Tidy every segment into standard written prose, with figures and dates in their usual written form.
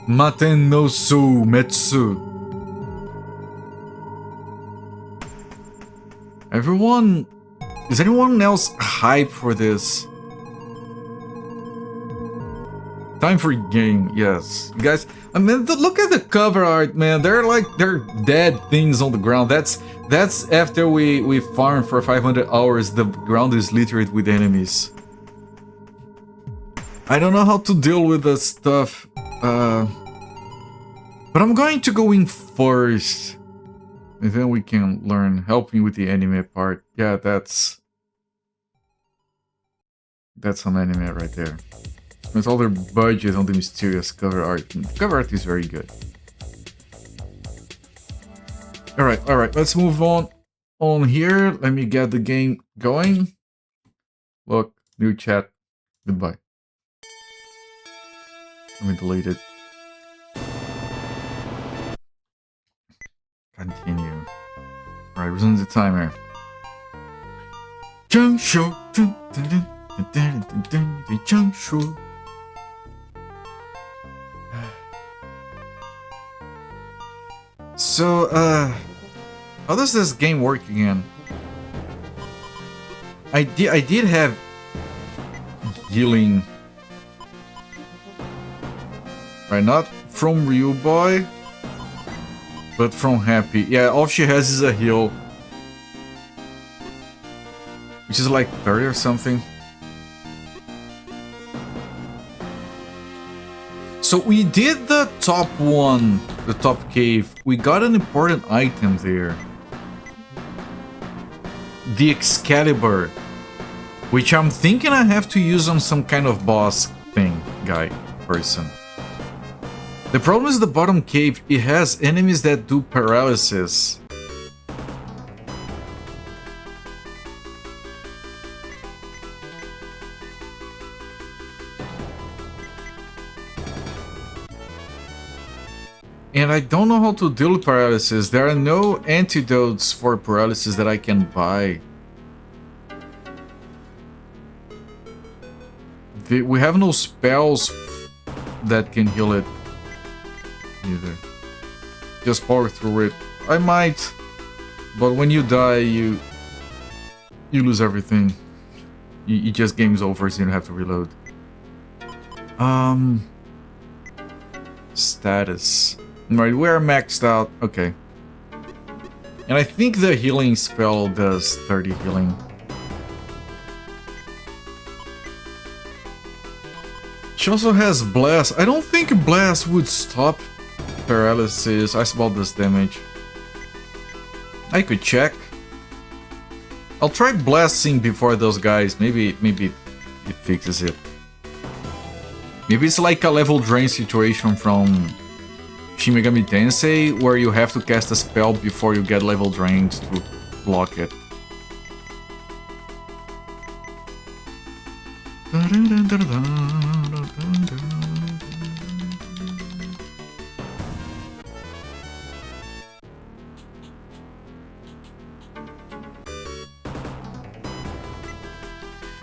Maten no Sōmetsu. Is anyone else hyped for this? Time for game, yes. Guys, I mean, look at the cover art, man. They're dead things on the ground. That's after we farm for 500 hours, the ground is littered with enemies. I don't know how to deal with this stuff. But I'm going to go in first. And then we can learn. Help me with the anime part. Yeah, that's some anime right there. With all their budget on the mysterious cover art. Cover art is very good. Alright, let's move on here. Let me get the game going. Look, new chat. Goodbye. Let me delete it. Continue. Alright, resume the timer. So, how does this game work again? I did have healing. Right, not from Real Boy, but from Happy. Yeah, all she has is a heal. Which is like 30 or something. So we did the top one, the top cave. We got an important item there. The Excalibur. Which I'm thinking I have to use on some kind of boss thing, person. The problem is the bottom cave, it has enemies that do paralysis. And I don't know how to deal with paralysis. There are no antidotes for paralysis that I can buy. We have no spells that can heal it either. Just power through it. I might, but when you die, you lose everything. You just game's over, so you don't have to reload. Status. Right, we're maxed out. Okay. And I think the healing spell does 30 healing. She also has Blast. I don't think Blast would stop paralysis. Ice Ball does damage. I could check. I'll try blasting before those guys. Maybe it fixes it. Maybe it's like a level drain situation from Shin Megami Tensei, where you have to cast a spell before you get level drained to block it.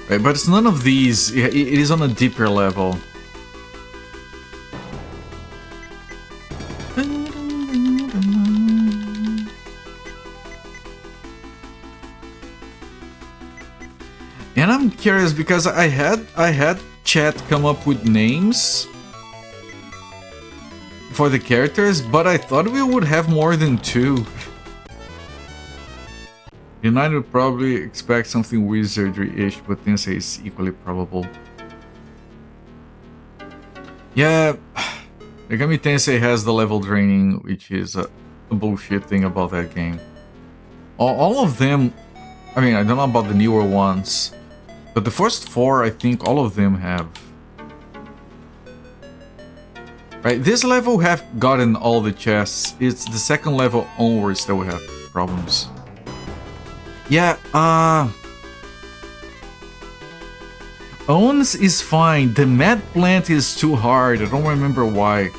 Right, but it's none of these. It is on a deeper level. And I'm curious because I had chat come up with names for the characters, but I thought we would have more than 2. United would probably expect something wizardry-ish, but Tensei is equally probable. Yeah, Megami Tensei has the level draining, which is a bullshit thing about that game. All of them, I mean, I don't know about the newer ones, but the first 4, I think all of them have. Right, this level have gotten all the chests. It's the second level onwards that we have problems. Yeah, Owns is fine. The Mad Plant is too hard. I don't remember why.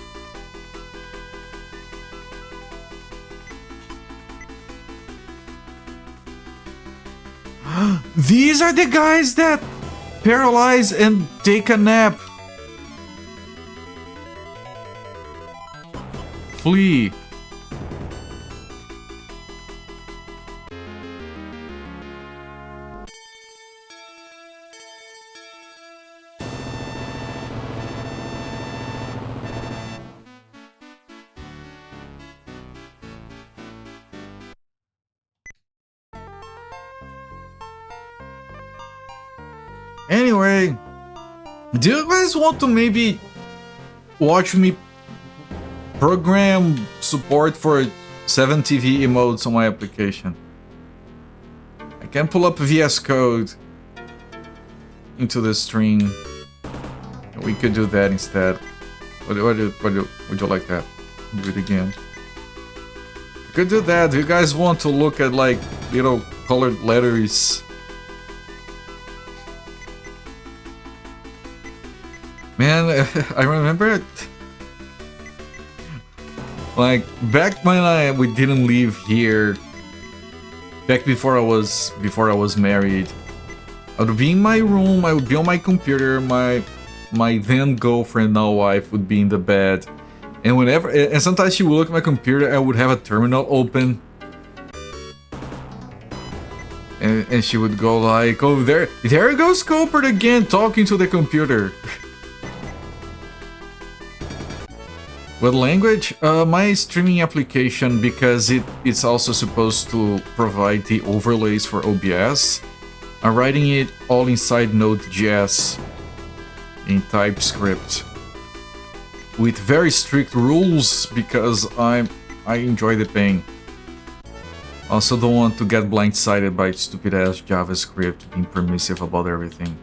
These are the guys that paralyze and take a nap. flee. Anyway, do you guys want to maybe watch me program support for 7 TV emotes on my application? I can pull up VS Code into the stream. We could do that instead. Would you like that? Do it again. We could do that. Do you guys want to look at like little colored letters? Man, I remember like back when we didn't live here, back before I was married. I would be in my room, I would be on my computer, my then girlfriend, now wife, would be in the bed, and sometimes she would look at my computer, I would have a terminal open, and she would go like, "Oh, there goes Culprit again, talking to the computer." What language? My streaming application, because it's also supposed to provide the overlays for OBS. I'm writing it all inside Node.js in TypeScript with very strict rules because I enjoy the pain. Also don't want to get blindsided by stupid ass JavaScript being permissive about everything.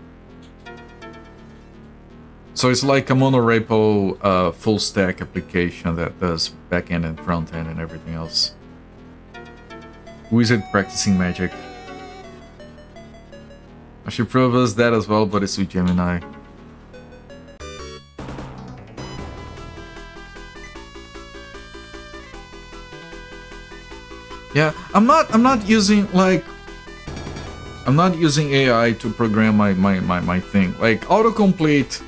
So it's like a monorepo full stack application that does backend and frontend and everything else. Wizard practicing magic. I should prove us that as well, but it's with Gemini. Yeah, I'm not using AI to program my thing. Like autocomplete,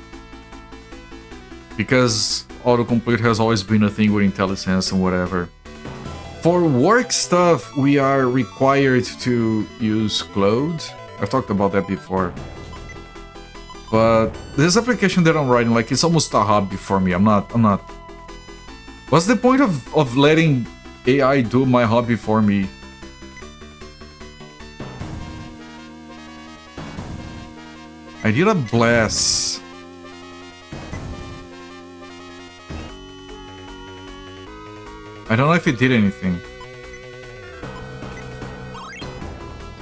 because autocomplete has always been a thing with IntelliSense and whatever. For work stuff, we are required to use Claude. I've talked about that before. But this application that I'm writing, like, it's almost a hobby for me. I'm not... What's the point of letting AI do my hobby for me? I did a blast. I don't know if it did anything.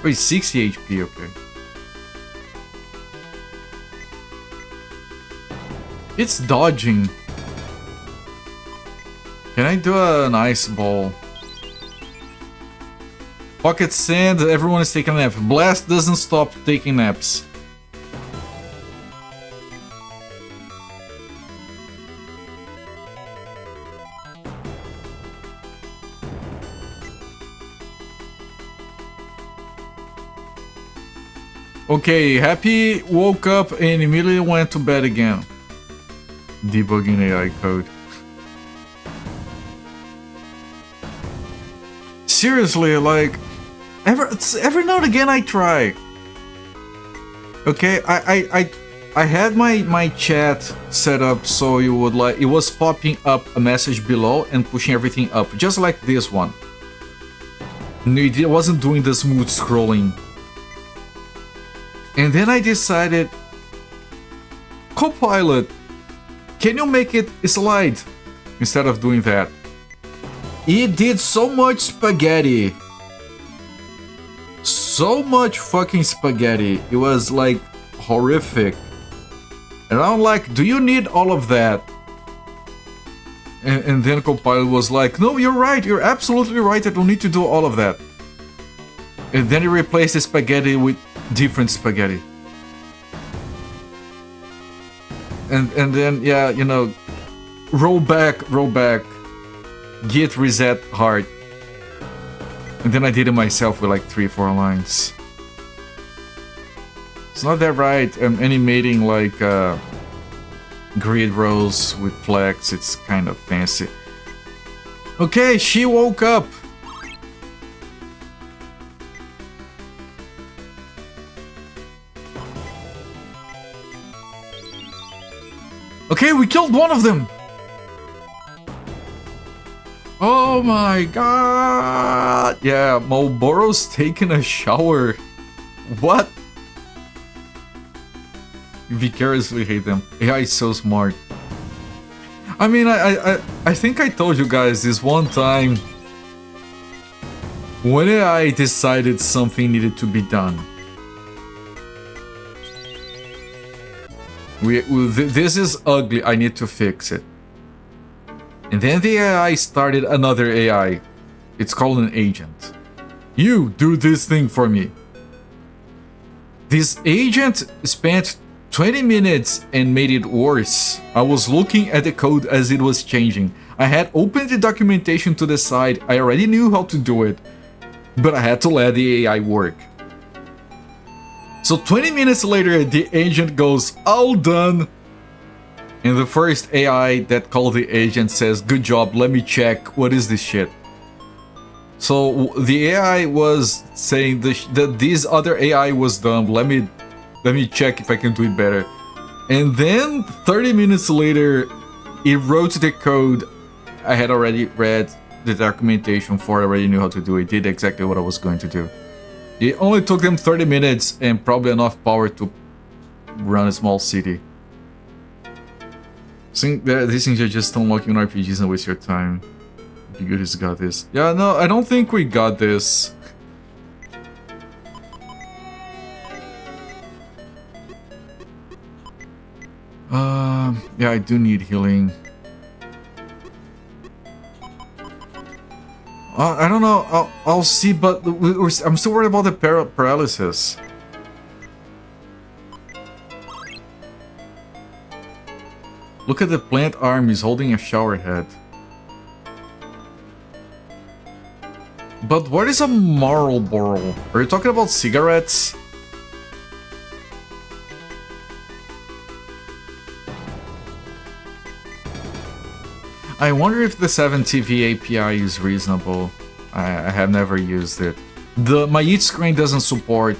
Wait, 60 HP, okay. It's dodging. Can I do an ice ball? Pocket sand, everyone is taking a nap. Blast doesn't stop taking naps. Okay, Happy woke up and immediately went to bed again. Debugging AI code. Seriously, like, every now and again I try. Okay, I had my chat set up so it would it was popping up a message below and pushing everything up, just like this one. It wasn't doing the smooth scrolling. And then I decided, Copilot, can you make it slide instead of doing that? It did so much spaghetti. So much fucking spaghetti. It was like horrific. And I'm like, do you need all of that? And then Copilot was like, no, you're right. You're absolutely right. I don't need to do all of that. And then he replaced the spaghetti with different spaghetti. And then, yeah, you know, roll back, git reset hard. And then I did it myself with like 3-4 lines. It's not that right. I'm animating like grid rows with flex. It's kind of fancy. Okay, she woke up. Okay, we killed one of them. Oh my god. Yeah, Marlboro's taking a shower. What? Vicariously hate them. AI is so smart. I mean, I think I told you guys this one time when AI decided something needed to be done. This is ugly, I need to fix it. And then the AI started another AI. It's called an agent. You do this thing for me. This agent spent 20 minutes and made it worse. I was looking at the code as it was changing. I had opened the documentation to the side. I already knew how to do it, but I had to let the AI work. So 20 minutes later, the agent goes, all done. And the first AI that called the agent says, good job, let me check, what is this shit? So the AI was saying that this other AI was dumb, let me check if I can do it better. And then 30 minutes later, it wrote the code I had already read the documentation for, I already knew how to do it, did exactly what I was going to do. It only took them 30 minutes and probably enough power to run a small city. These things are just unlocking RPGs and waste your time. You guys got this. Yeah, no, I don't think we got this. Yeah, I do need healing. I don't know, I'll see, but I'm still worried about the paralysis. Look at the plant arm, he's holding a shower head. But what is a Marlboro? Are you talking about cigarettes? I wonder if the 7TV API is reasonable. I have never used it. My each screen doesn't support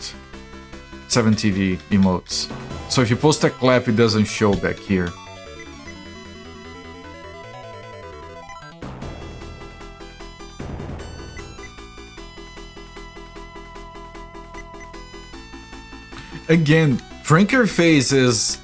7TV emotes. So if you post a clap, it doesn't show back here. Again, Franker faces,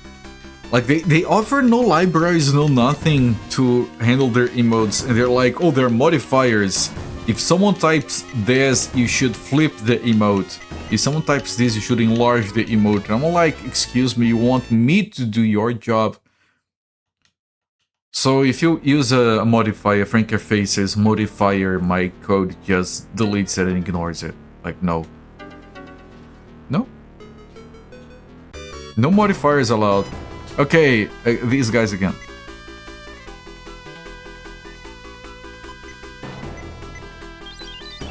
like they offer no libraries, no nothing to handle their emotes, and they're like, oh, they're modifiers. If someone types this, you should flip the emote. If someone types this, you should enlarge the emote. And I'm like, excuse me, you want me to do your job? So if you use a modifier, Franker faces modifier, my code just deletes it and ignores it. Like, no. No? No modifiers allowed. Okay, these guys again.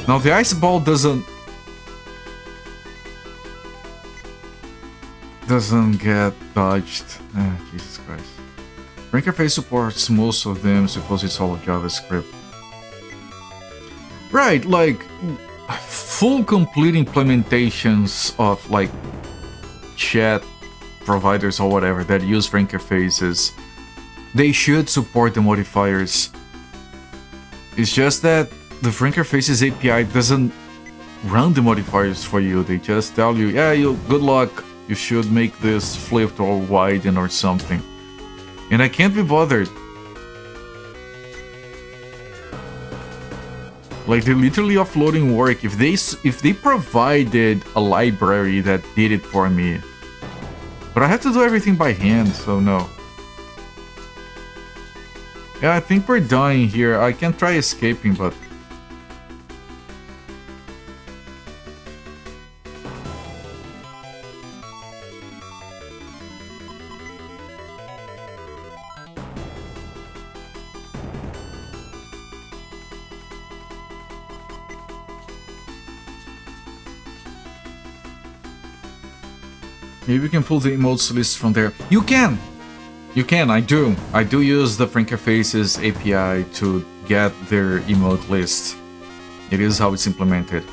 Now the ice ball doesn't get dodged. Jesus Christ. Frankerface supports most of them, suppose it's all JavaScript. Right, like full complete implementations of like chat providers or whatever that use Franker faces, they should support the modifiers. It's just that the Franker faces API doesn't run the modifiers for you. They just tell you, yeah, good luck, you should make this flipped or widen or something. And I can't be bothered. Like, they're literally offloading work. If they provided a library that did it for me, but I have to do everything by hand, so no. Yeah, I think we're dying here. I can try escaping, but... maybe we can pull the emotes list from there. You can! You can, I do. I do use the Franker Faces API to get their emote list. It is how it's implemented.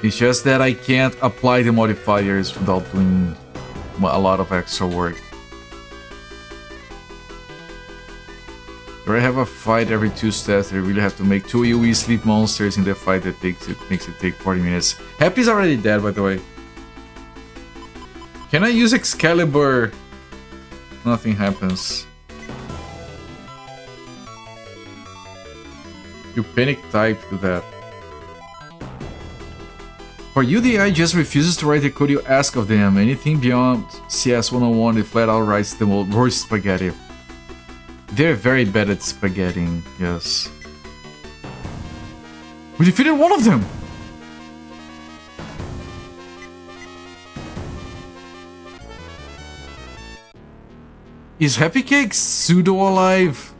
It's just that I can't apply the modifiers without doing a lot of extra work. Do I have a fight every 2 steps? I really have to make 2 AoE sleep monsters in the fight that makes it take 40 minutes. Happy's already dead, by the way. Can I use Excalibur? Nothing happens. You panic type to that. For you, the AI just refuses to write the code you ask of them. Anything beyond CS 101, it flat out writes the worst spaghetti. They're very bad at spaghetti, yes. We defeated one of them! Is Happy Cake pseudo alive?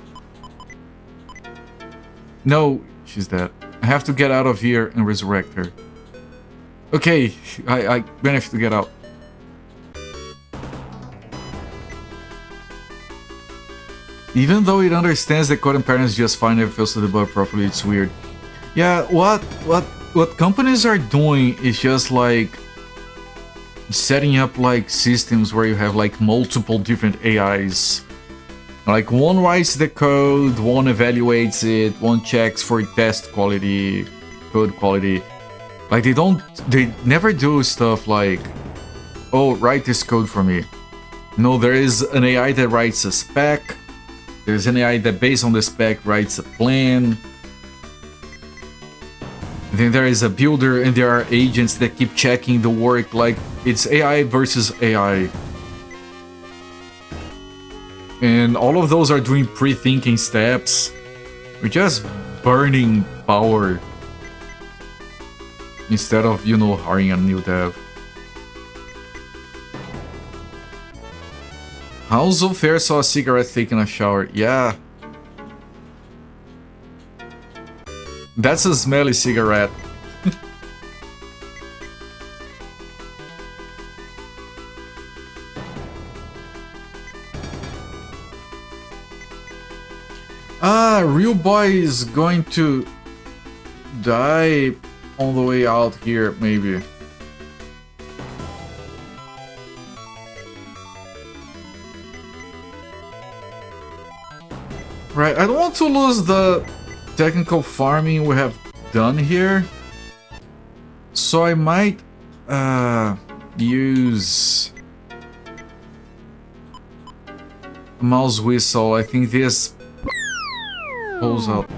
No, she's dead. I have to get out of here and resurrect her. Okay, I managed to get out. Even though it understands the code and patterns just fine if it fails to debug properly, it's weird. Yeah, what companies are doing is just like setting up like systems where you have like multiple different AIs. Like one writes the code, one evaluates it, one checks for test quality, code quality. Like they never do stuff like, oh, write this code for me. No, there is an AI that writes a spec. There's an AI that based on the spec writes a plan. Then there is a builder and there are agents that keep checking the work, like it's AI versus AI. And all of those are doing pre-thinking steps. We're just burning power instead of, you know, hiring a new dev. House of Fair saw a cigarette taking a shower. Yeah. That's a smelly cigarette. Real boy is going to die on the way out here, maybe. Right, I don't want to lose the technical farming we have done here, so I might use a mouse whistle. I think this pulls out.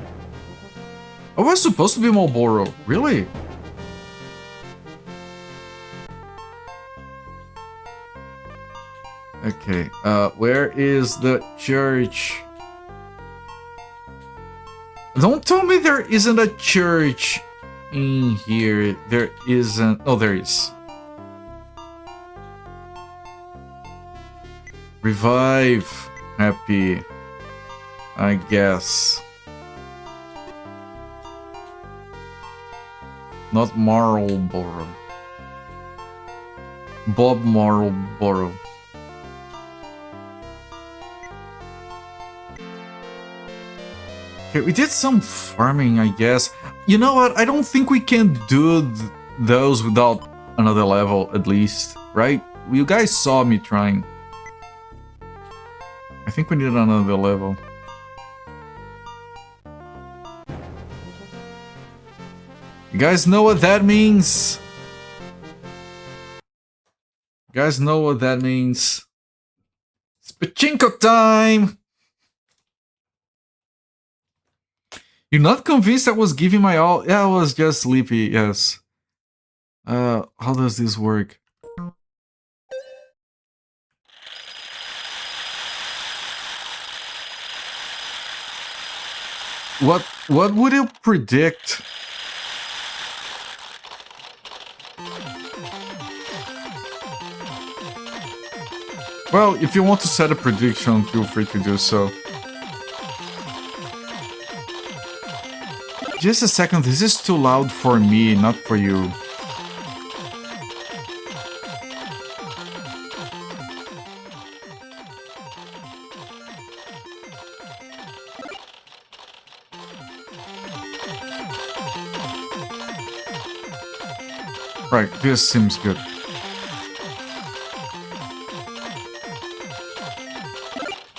Oh, was supposed to be Marlboro, really? Okay, where is the church? Don't tell me there isn't a church in here. There isn't. Oh, there is. Revive. Happy. I guess. Not Marlboro. Bob Marlboro. Okay, we did some farming, I guess. You know what? I don't think we can do those without another level, at least, right? You guys saw me trying. I think we need another level. You guys know what that means? You guys know what that means? It's pachinko time! You're not convinced I was giving my all? Yeah, I was just sleepy, yes. How does this work? What would you predict? Well, if you want to set a prediction, feel free to do so. Just a second, this is too loud for me, not for you. Right, this seems good.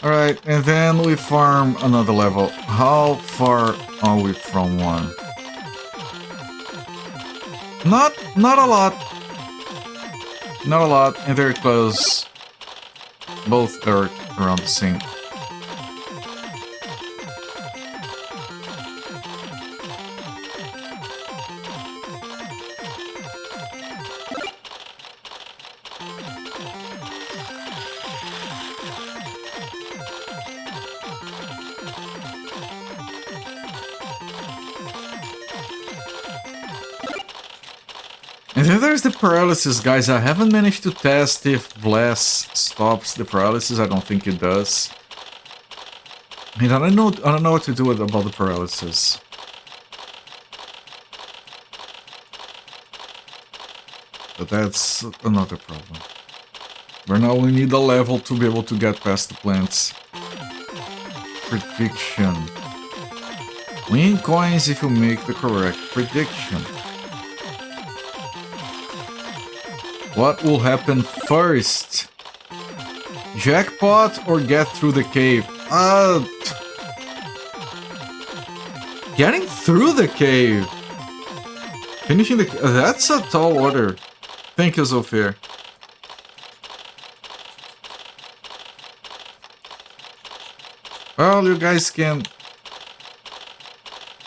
Alright, and then we farm another level. How far are we from one? Not a lot. Not a lot, and they're close. Both are around the same. And then there's the paralysis, guys. I haven't managed to test if Blast stops the paralysis. I don't think it does. And I don't know what to do about the paralysis. But that's another problem. Where now we need a level to be able to get past the plants. Prediction. Win coins if you make the correct prediction. What will happen first? Jackpot or get through the cave? Getting through the cave. Finishing the... That's a tall order. Thank you, Zofir. Well, you guys can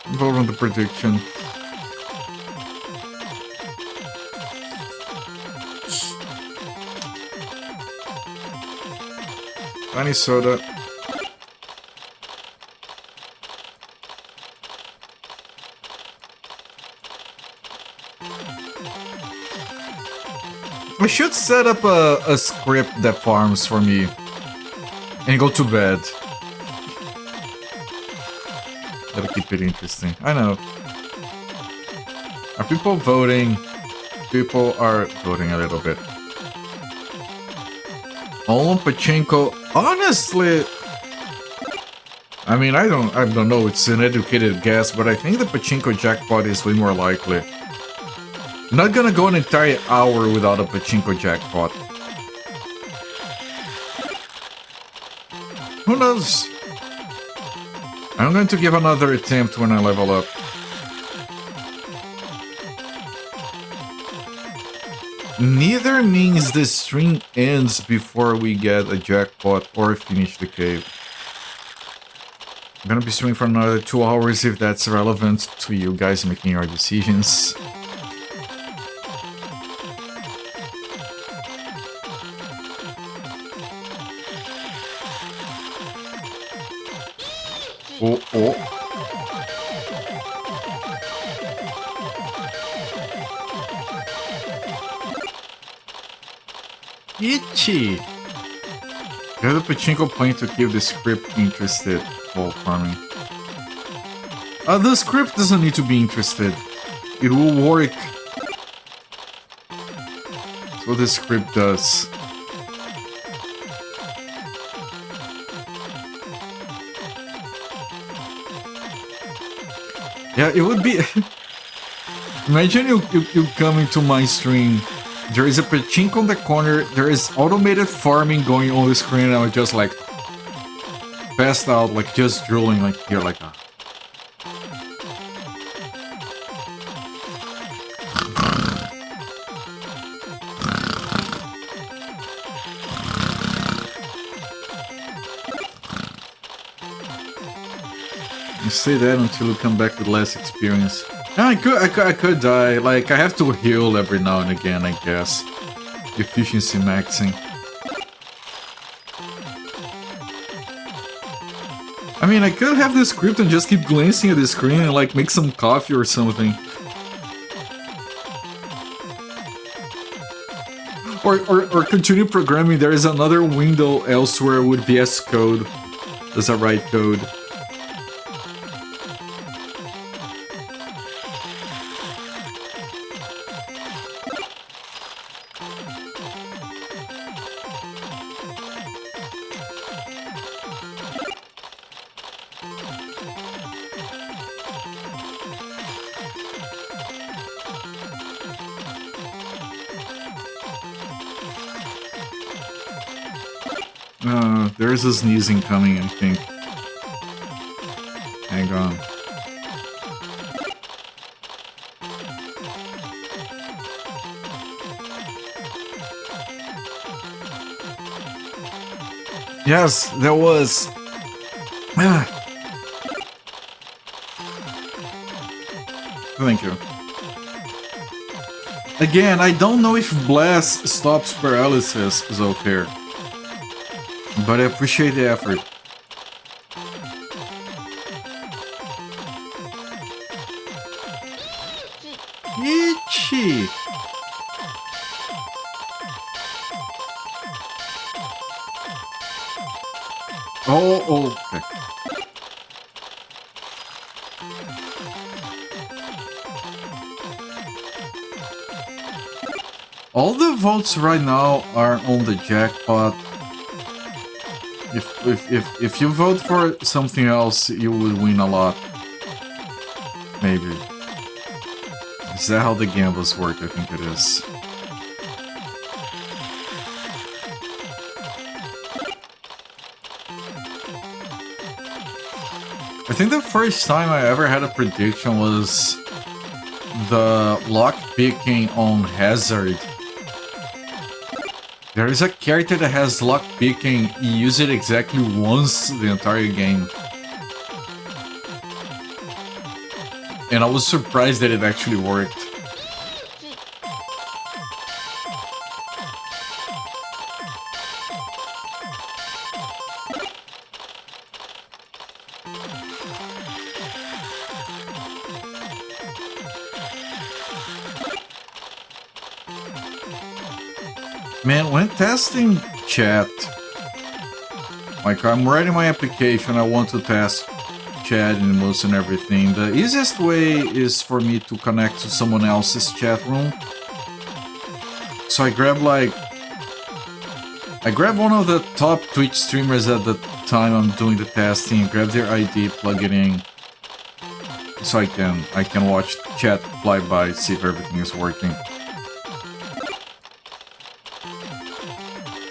vote on the prediction. Tiny soda. I should set up a script that farms for me and go to bed. Gotta keep it interesting. I know. Are people voting? People are voting a little bit. Oh, Pachinko. Honestly, I mean, I don't know. It's an educated guess, but I think the Pachinko jackpot is way more likely. I'm not gonna go an entire hour without a Pachinko jackpot. Who knows? I'm going to give another attempt when I level up. Neither means the stream ends before we get a jackpot or finish the cave. I'm gonna be streaming for another 2 hours if that's relevant to you guys making your decisions. Oh. Itchy! Get the Pachinko point to keep the script interested while farming. The script doesn't need to be interested. It will work. That's what the script does. Yeah, it would be... Imagine you come into my stream. There is a Pachinko on the corner, there is automated farming going on the screen, and I'm just like... passed out, like just drooling, like you're like... You say that until you come back with less experience. Yeah, I could die. Like, I have to heal every now and again, I guess. Efficiency maxing. I mean, I could have the script and just keep glancing at the screen and, like, make some coffee or something. Or continue programming. There is another window elsewhere with VS Code. There's a write code. There is a sneezing coming, I think. Hang on. Yes, there was. Thank you. Again, I don't know if Blast stops paralysis, Zofir. But I appreciate the effort. Itchy! Oh, okay. All the votes right now are on the jackpot. If you vote for something else, you would win a lot. Maybe. Is that how the gambles work? I think it is. I think the first time I ever had a prediction was the lock picking on Hazard. There is a character that has lock picking, you use it exactly once the entire game. And I was surprised that it actually worked. Man, when testing chat, like I'm writing my application, I want to test chat and emotes and everything. The easiest way is for me to connect to someone else's chat room. So I grab one of the top Twitch streamers at the time I'm doing the testing, grab their ID, plug it in, so I can watch chat fly by, see if everything is working.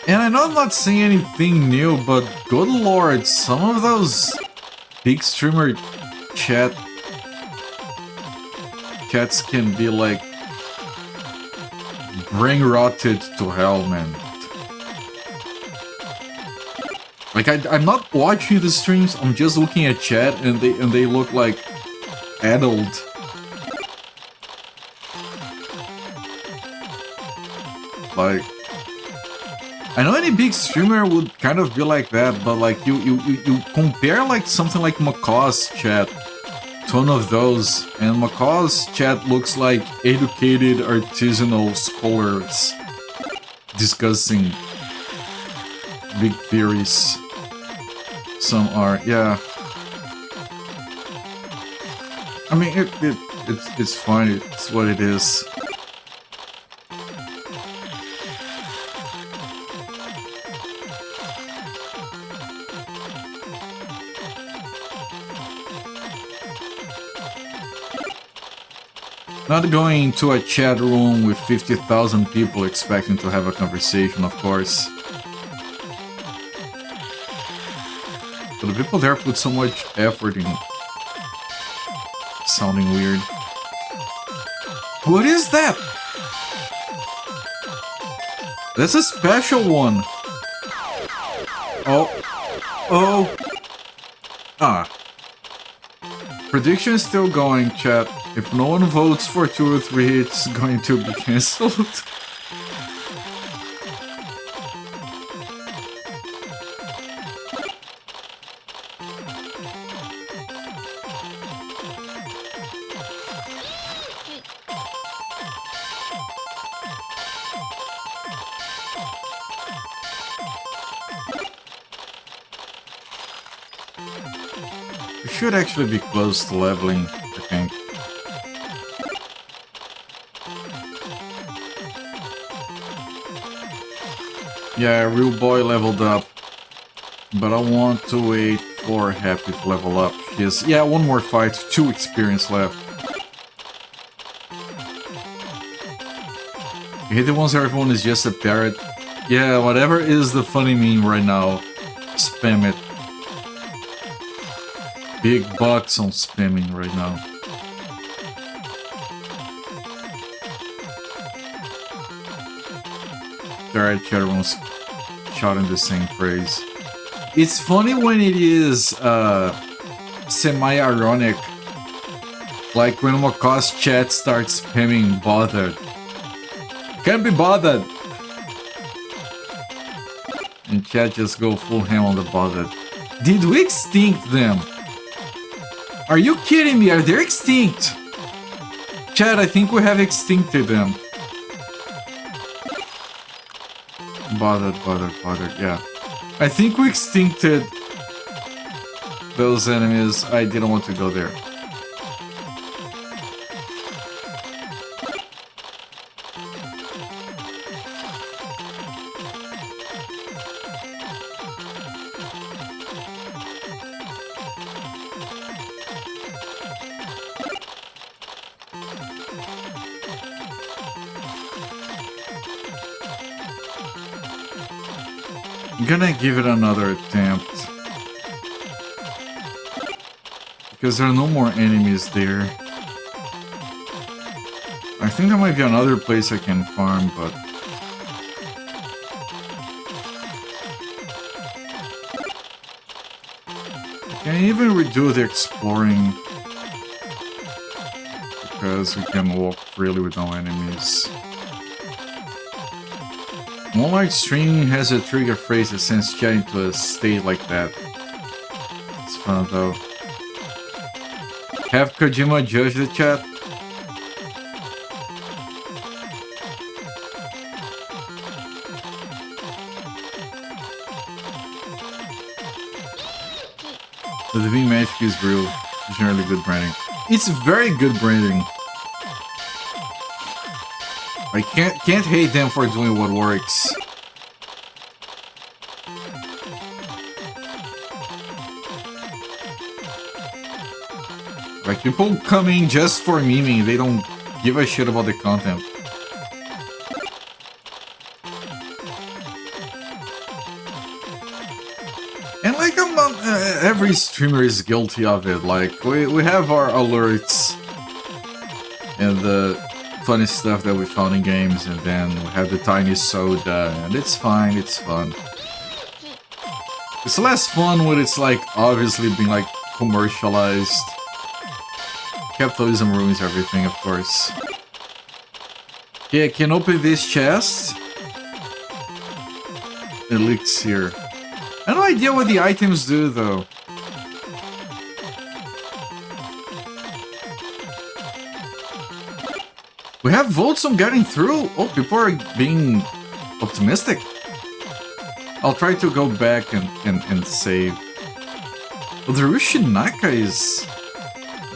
And I know I'm not saying anything new, but good lord, some of those big streamer chats can be like brain rotted to hell, man. Like I'm not watching the streams, I'm just looking at chat and they look like adult. Like, I know any big streamer would kind of be like that, but like you compare like something like Macaw's chat to one of those, and Macaw's chat looks like educated artisanal scholars discussing big theories. Some are, yeah. I mean, it's fine. It's what it is. Not going into a chat room with 50,000 people expecting to have a conversation, of course. But the people there put so much effort in sounding weird. What is that? That's a special one. Oh. Oh. Ah. Prediction is still going, chat. If no one votes for 2 or 3, it's going to be cancelled. We should actually be close to leveling, I think. Yeah, Real Boy leveled up, but I want to wait for Happy to level up. He has, yeah, one more fight, 2 experience left. You hate the ones where everyone is just a parrot? Yeah, whatever is the funny meme right now, spam it. Big bucks on spamming right now. Alright, everyone's shouting the same phrase. It's funny when it is semi-ironic. Like when Maca's chat starts spamming bothered. Can't be bothered! And chat just go full ham on the bothered. Did we extinct them? Are you kidding me? Are they extinct? Chat, I think we have extincted them. Bothered, yeah. I think we extincted those enemies. I didn't want to go there. I'm gonna give it another attempt. Because there are no more enemies there. I think there might be another place I can farm, but... I can even redo the exploring. Because we can walk freely with no enemies. Moonlight Stream has a trigger phrase that sends chat into a state like that. It's fun though. Have Kojima judge the chat? The Divine Magic is real. It's generally good branding. It's very good branding. I can't hate them for doing what works. Like, people come in just for memeing, they don't give a shit about the content. And like, every streamer is guilty of it. Like, we have our alerts and the funny stuff that we found in games, and then we have the tiny soda, and it's fine, it's fun. It's less fun when it's like obviously being like commercialized. Capitalism ruins everything, of course. Yeah, I can open this chest. Elixir. I have no idea what the items do though. We have votes on getting through. Oh, people are being optimistic. I'll try to go back and save. Well, the Rushinaka is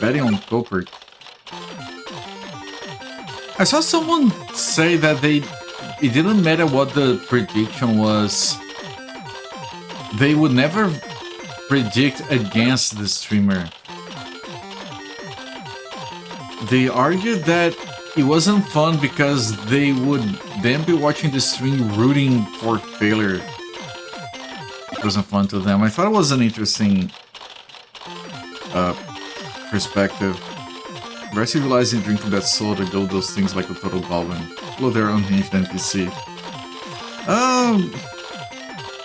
betting on Copper. I saw someone say that it didn't matter what the prediction was. They would never predict against the streamer. They argued that it wasn't fun because they would then be watching the stream rooting for failure. It wasn't fun to them. I thought it was an interesting perspective. Very civilizing drinking that soda, go those things like a total goblin. Hello there, unhinged NPC.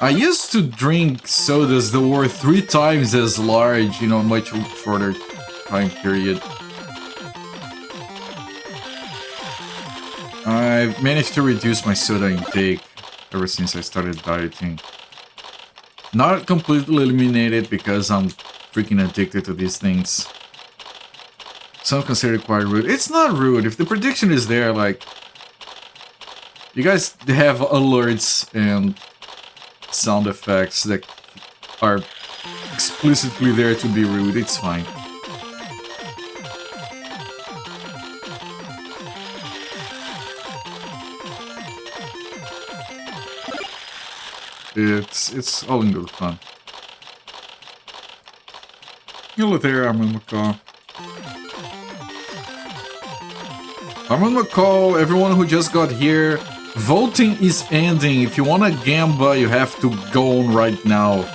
I used to drink sodas that were 3 times as large, you know, much shorter time period. I've managed to reduce my soda intake ever since I started dieting. Not completely eliminated because I'm freaking addicted to these things. Some consider it quite rude. It's not rude. If the prediction is there, like... You guys have alerts and sound effects that are explicitly there to be rude. It's fine. It's all in good fun. Hello there, Armand McCall. Armand McCall, everyone who just got here, Voting is ending. If you want a Gamba, you have to go on right now.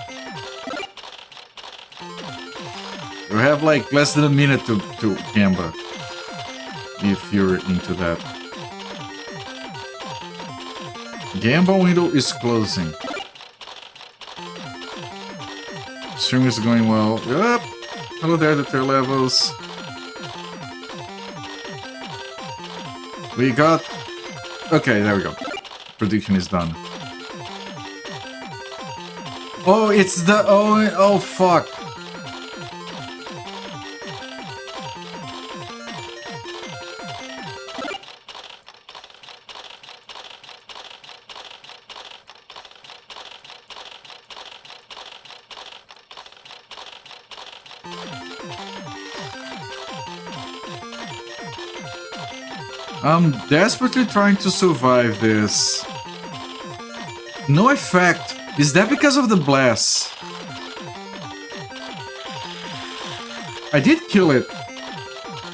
You have like less than a minute to Gamba. If you're into that. Gamba window is closing. Stream is going well. Yep. Hello there, the tier levels. We got... Okay, there we go. Prediction is done. Oh, it's the... Oh, fuck. I'm desperately trying to survive this. No effect. Is that because of the blast? I did kill it.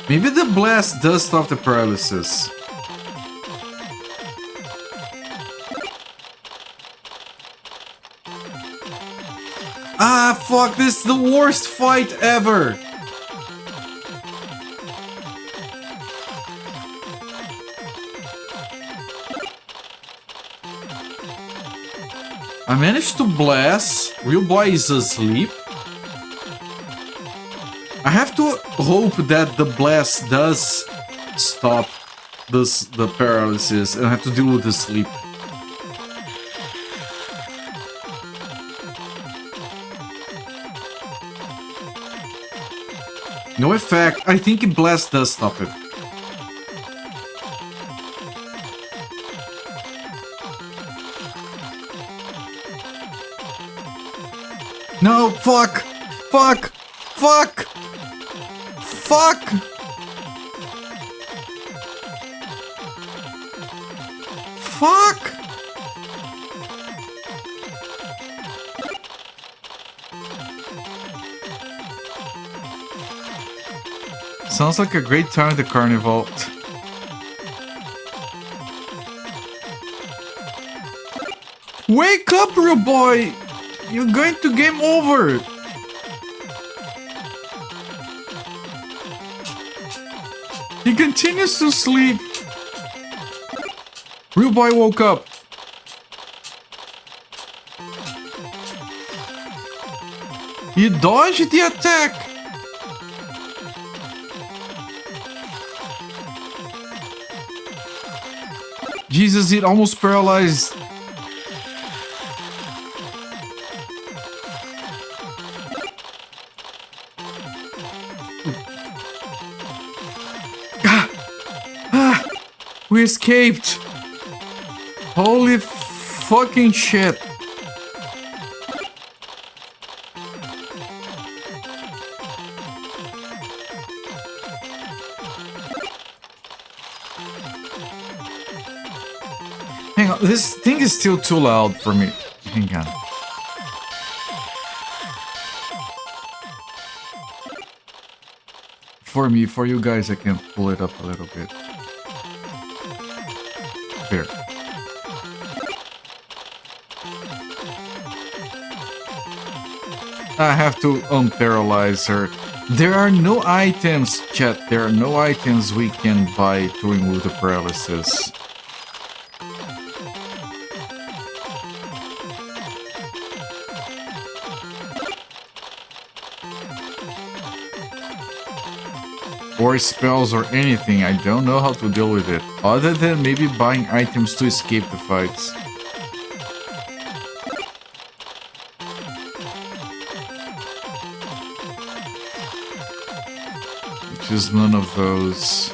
Maybe the blast does stop the paralysis. Ah, fuck, this is the worst fight ever. I managed to blast. Real boy is asleep. I have to hope that the blast does stop the paralysis, and I have to deal with the sleep. No effect. I think blast does stop it. No, fuck! Fuck! Fuck! Fuck! Fuck! Sounds like a great time at the carnival. Wake up, real boy! You're going to game over! He continues to sleep. Real boy woke up. He dodged the attack. Jesus, it almost paralyzed. We escaped! Holy fucking shit! Hang on, this thing is still too loud for me. Hang on. For me, for you guys, I can pull it up a little bit. There. I have to unparalyze her. There are no items, chat. There are no items we can buy to remove the paralysis. Or spells or anything. I don't know how to deal with it. Other than maybe buying items to escape the fights. Which is none of those.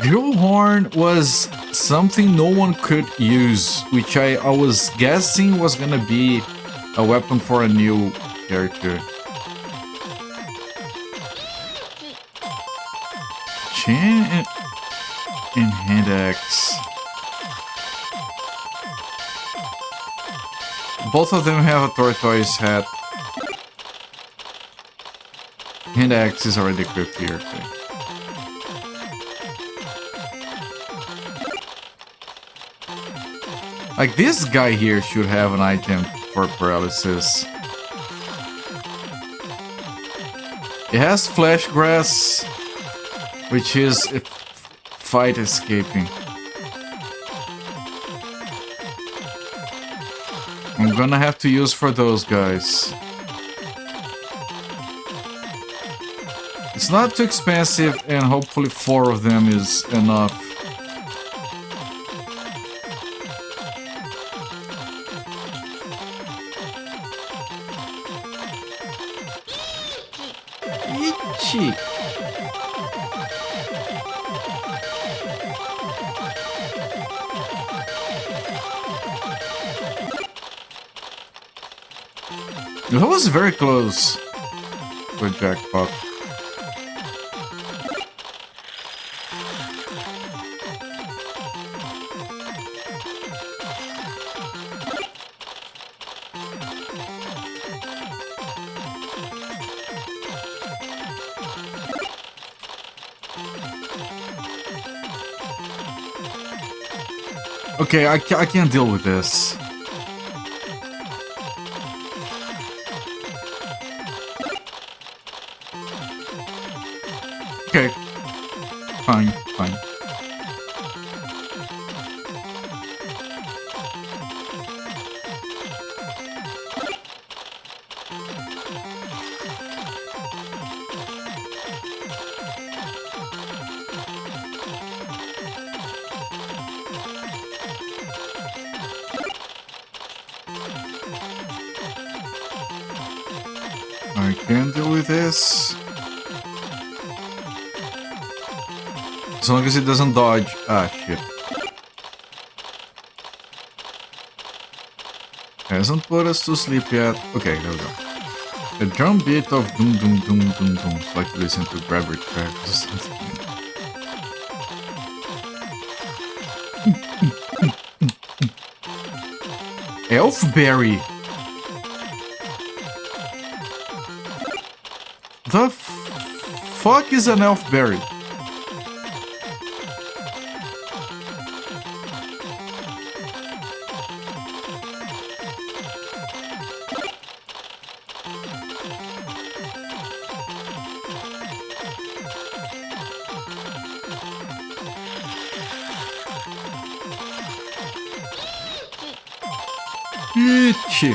Drill horn was something no one could use. Which I was guessing was gonna be a weapon for a new character. Chain and hand axe. Both of them have a tortoise head. Hand axe is already equipped here. Okay. Like, this guy here should have an item for paralysis. It has flash grass, which is fight escaping. I'm gonna have to use for those guys. It's not too expensive, and hopefully 4 of them is enough. Itchy. That was very close for jackpot. Okay, I can't deal with this. Okay. Fine. I can deal with this. As long as it doesn't dodge. Ah, shit. Hasn't put us to sleep yet. Okay, there we go. A drum beat of doom doom doom doom doom. It's like listening to grabber tracks or something. Elfberry! The fuck is an elfberry? Itchy.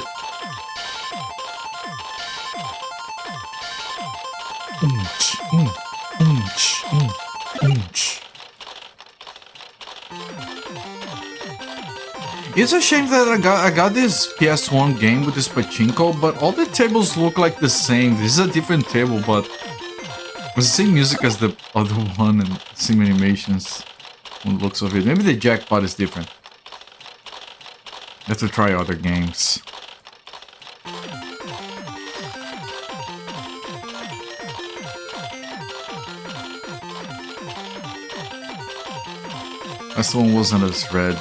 It's a shame that I got this PS1 game with this pachinko, but all the tables look like the same. This is a different table, but it's the same music as the other one and same animations on the looks of it. Maybe the jackpot is different. I have to try other games. This one wasn't as red.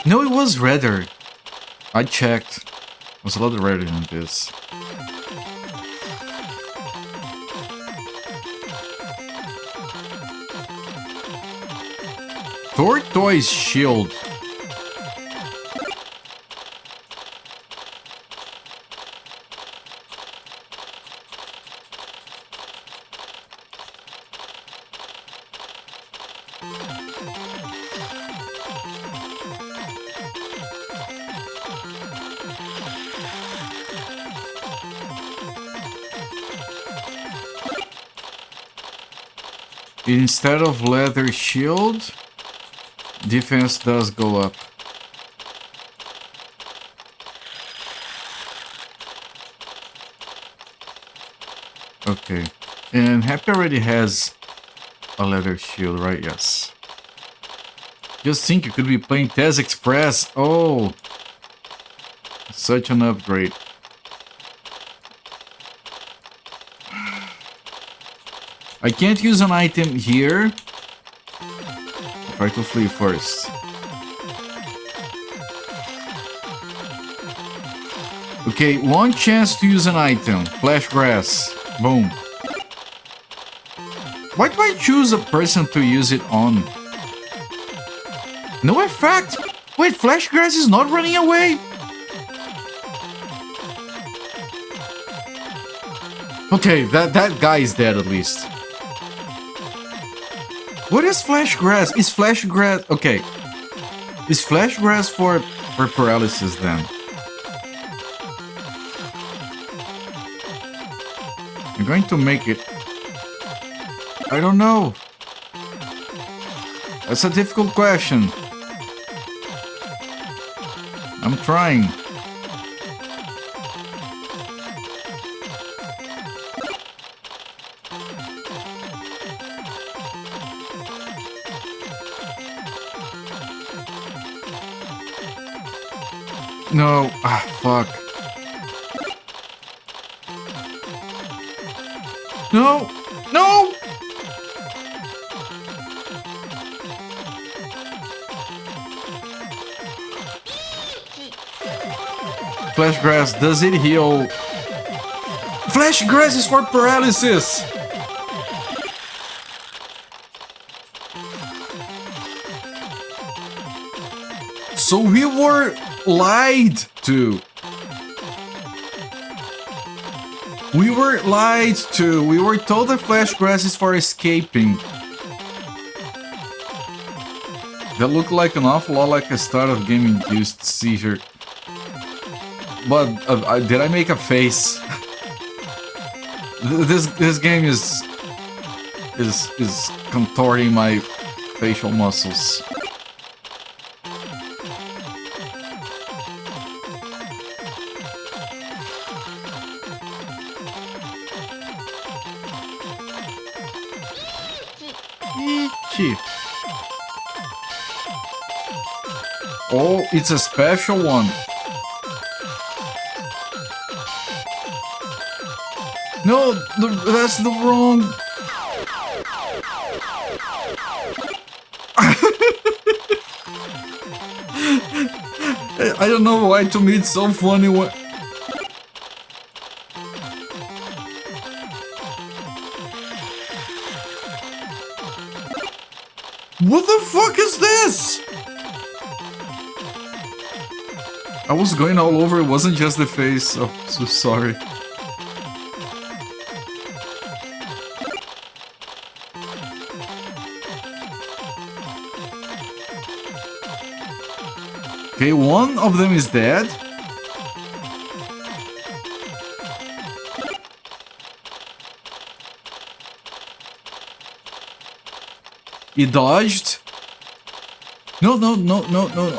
No, it was redder. I checked. It was a lot redder than this. Tortoise shield. Instead of leather shield, defense does go up. Okay. And Happy already has a leather shield, right? Yes. Just think you could be playing Tez Express. Oh! Such an upgrade. I can't use an item here. Try to flee first. Okay, one chance to use an item. Flash grass. Boom. Why do I choose a person to use it on? No effect! Wait, Flash Grass is not running away? Okay, that guy is dead at least. What is Flash Grass? Is Flash Grass... Okay. Is Flash Grass for paralysis then? I'm going to make it... I don't know. That's a difficult question. I'm trying. No. Ah, fuck. No! No! Flash Grass, does it heal? Flash Grass is for paralysis! So we were lied to. We were lied to. We were told that Flash Grass is for escaping. That looked like an awful lot like a start of game-induced seizure. But did I make a face? This game is contorting my facial muscles. Oh, it's a special one. No, that's the wrong... I don't know why to me it's so funny when... What the fuck is this? I was going all over, it wasn't just the face. Oh, so sorry. Okay, one of them is dead. He dodged. No,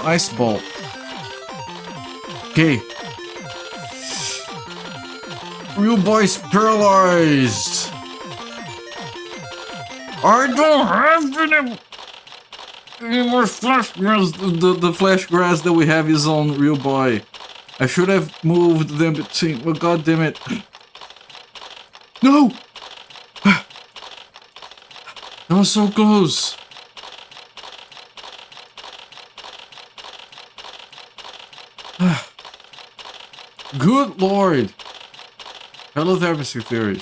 ice ball. Okay. Real boy's paralyzed. I don't have any more flash grass. The flash grass that we have is on Real Boy. I should have moved them between. Oh, god damn it. No! That was so close. Good lord. Hello there, Mr. Theory.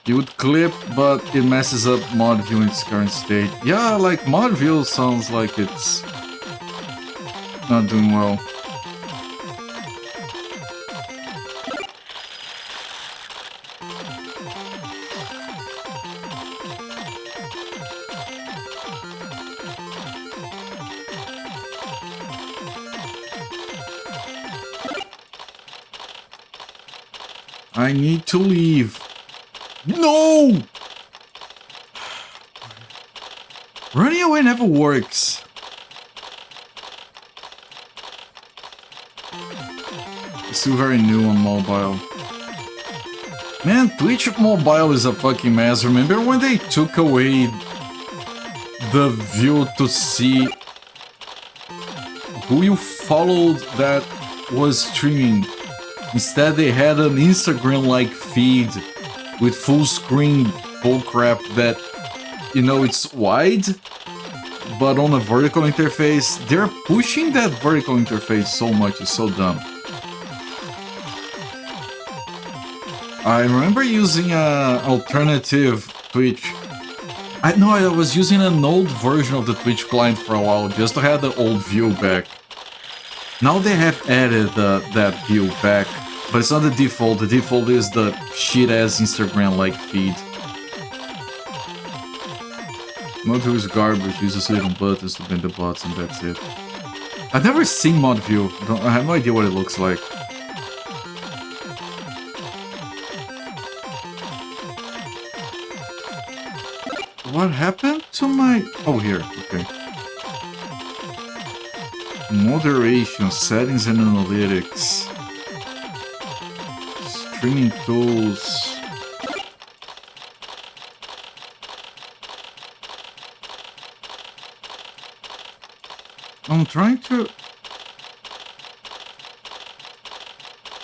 You would clip, but it messes up mod view in its current state. Yeah, like mod view sounds like it's not doing well. I need to leave. No! Running away never works. It's still very new on mobile. Man, Twitch mobile is a fucking mess. Remember when they took away the view to see who you followed that was streaming? Instead, they had an Instagram-like feed with full screen bullcrap that, you know, it's wide, but on a vertical interface. They're pushing that vertical interface so much, it's so dumb. I remember using an alternative Twitch I know I was using an old version of the Twitch client for a while just to have the old view back. Now they have added that view back, but it's not the default. The default is the shit-ass Instagram-like feed. Mod view is garbage. Uses little buttons to bend the bots and that's it. I've never seen mod view. I have no idea what it looks like. What happened to my... Oh, here. Okay. Moderation, settings and analytics. Streaming tools. I'm trying to...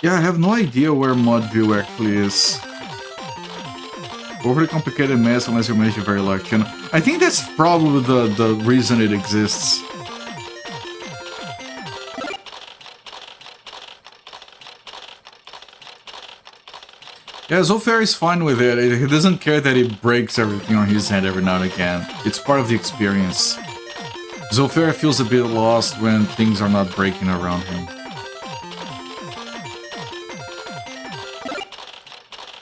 Yeah, I have no idea where mod view actually is. Overly complicated mess unless you manage a very large channel. I think that's probably the reason it exists. Yeah, Zofair is fine with it. He doesn't care that he breaks everything on his hand every now and again. It's part of the experience. Zofair feels a bit lost when things are not breaking around him.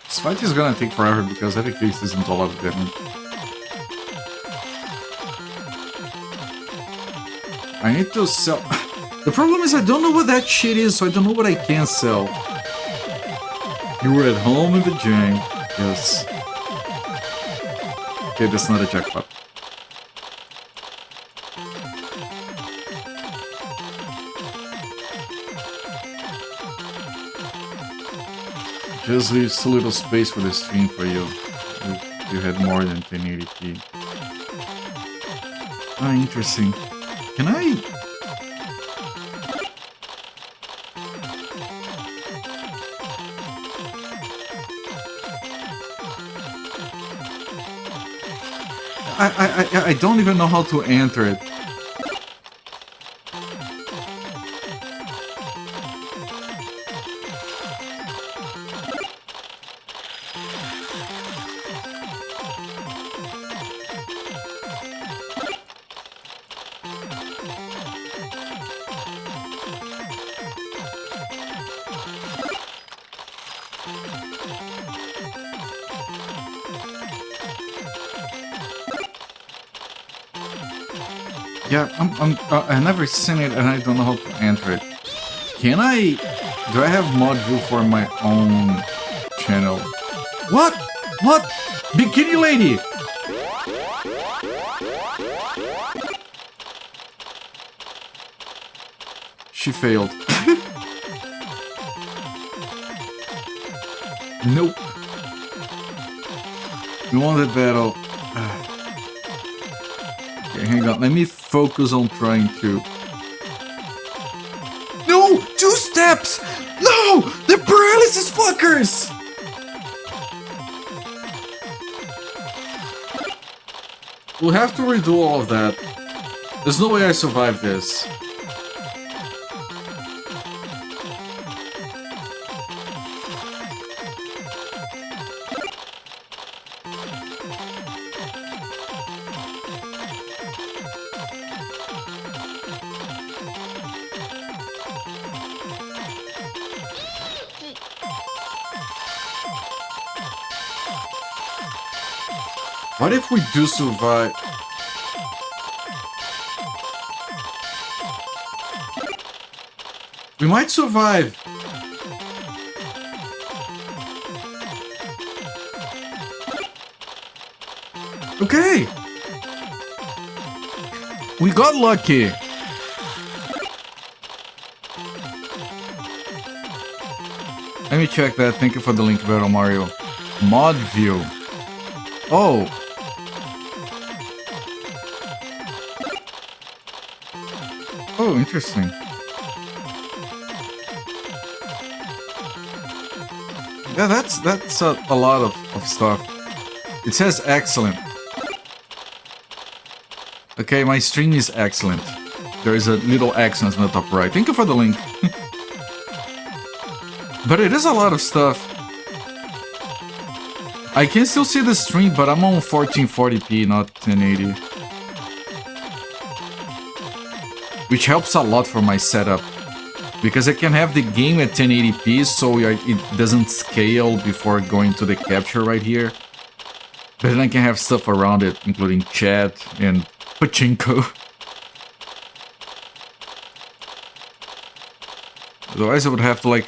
This fight is gonna take forever because every case isn't all of damage. I need to sell... The problem is I don't know what that shit is, so I don't know what I can sell. You were at home in the gym. Yes. Okay, that's not a jackpot. Just leaves a little space for the stream for you. You had more than 1080p. Ah, interesting. Can I... I don't even know how to enter it. Yeah, I've never seen it and I don't know how to enter it. Can I... Do I have mod view for my own channel? What? What? Bikini lady! She failed. Nope. We won the battle. Okay, hang on. Let me focus on trying to... No! 2 steps! No! The paralysis fuckers! We'll have to redo all of that. There's no way I survive this. What if we do survive? We might survive. Okay. We got lucky. Let me check that. Thank you for the link, Battle Mario. Mod view. Oh. Oh, interesting. Yeah, that's a lot of stuff. It says excellent. Okay, my stream is excellent. There is a little excellent on the top right. Thank you for the link. But it is a lot of stuff. I can still see the stream, but I'm on 1440p, not 1080. Which helps a lot for my setup. Because I can have the game at 1080p, so it doesn't scale before going to the capture right here. But then I can have stuff around it, including chat and pachinko. Otherwise I would have to like...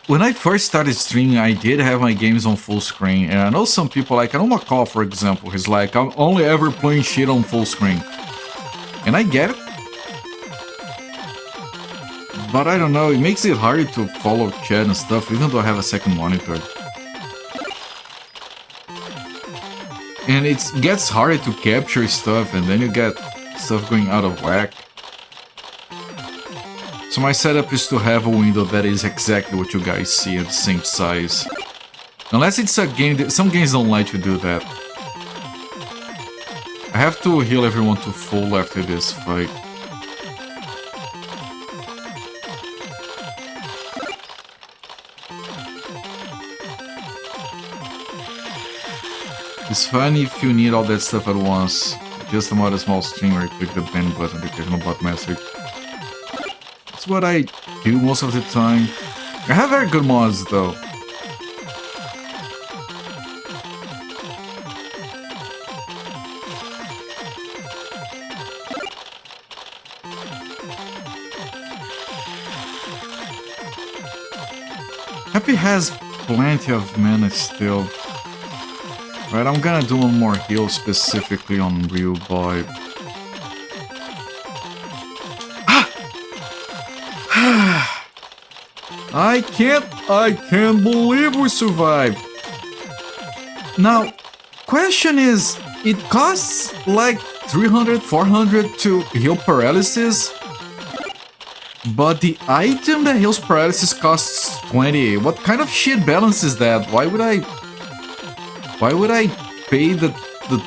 when I first started streaming, I did have my games on full screen. And I know some people, like, I know Macaw, for example, he's like, I'm only ever playing shit on full screen. And I get it. But I don't know, it makes it harder to follow chat and stuff, even though I have a second monitor. And it gets harder to capture stuff, and then you get stuff going out of whack. So my setup is to have a window that is exactly what you guys see at the same size. Unless it's a game that... some games don't let you do that. I have to heal everyone to full after this fight. It's fun if you need all that stuff at once. Just about a small stream where you click the pen button to occasional bot message. That's what I do most of the time. I have very good mods though. Happy has plenty of mana still. Right, I'm gonna do one more heal specifically on Real Boy. I can't believe we survived. Now, question is, it costs like 300, 400 to heal paralysis, but the item that heals paralysis costs 20. What kind of shit balance is that? Why would I pay the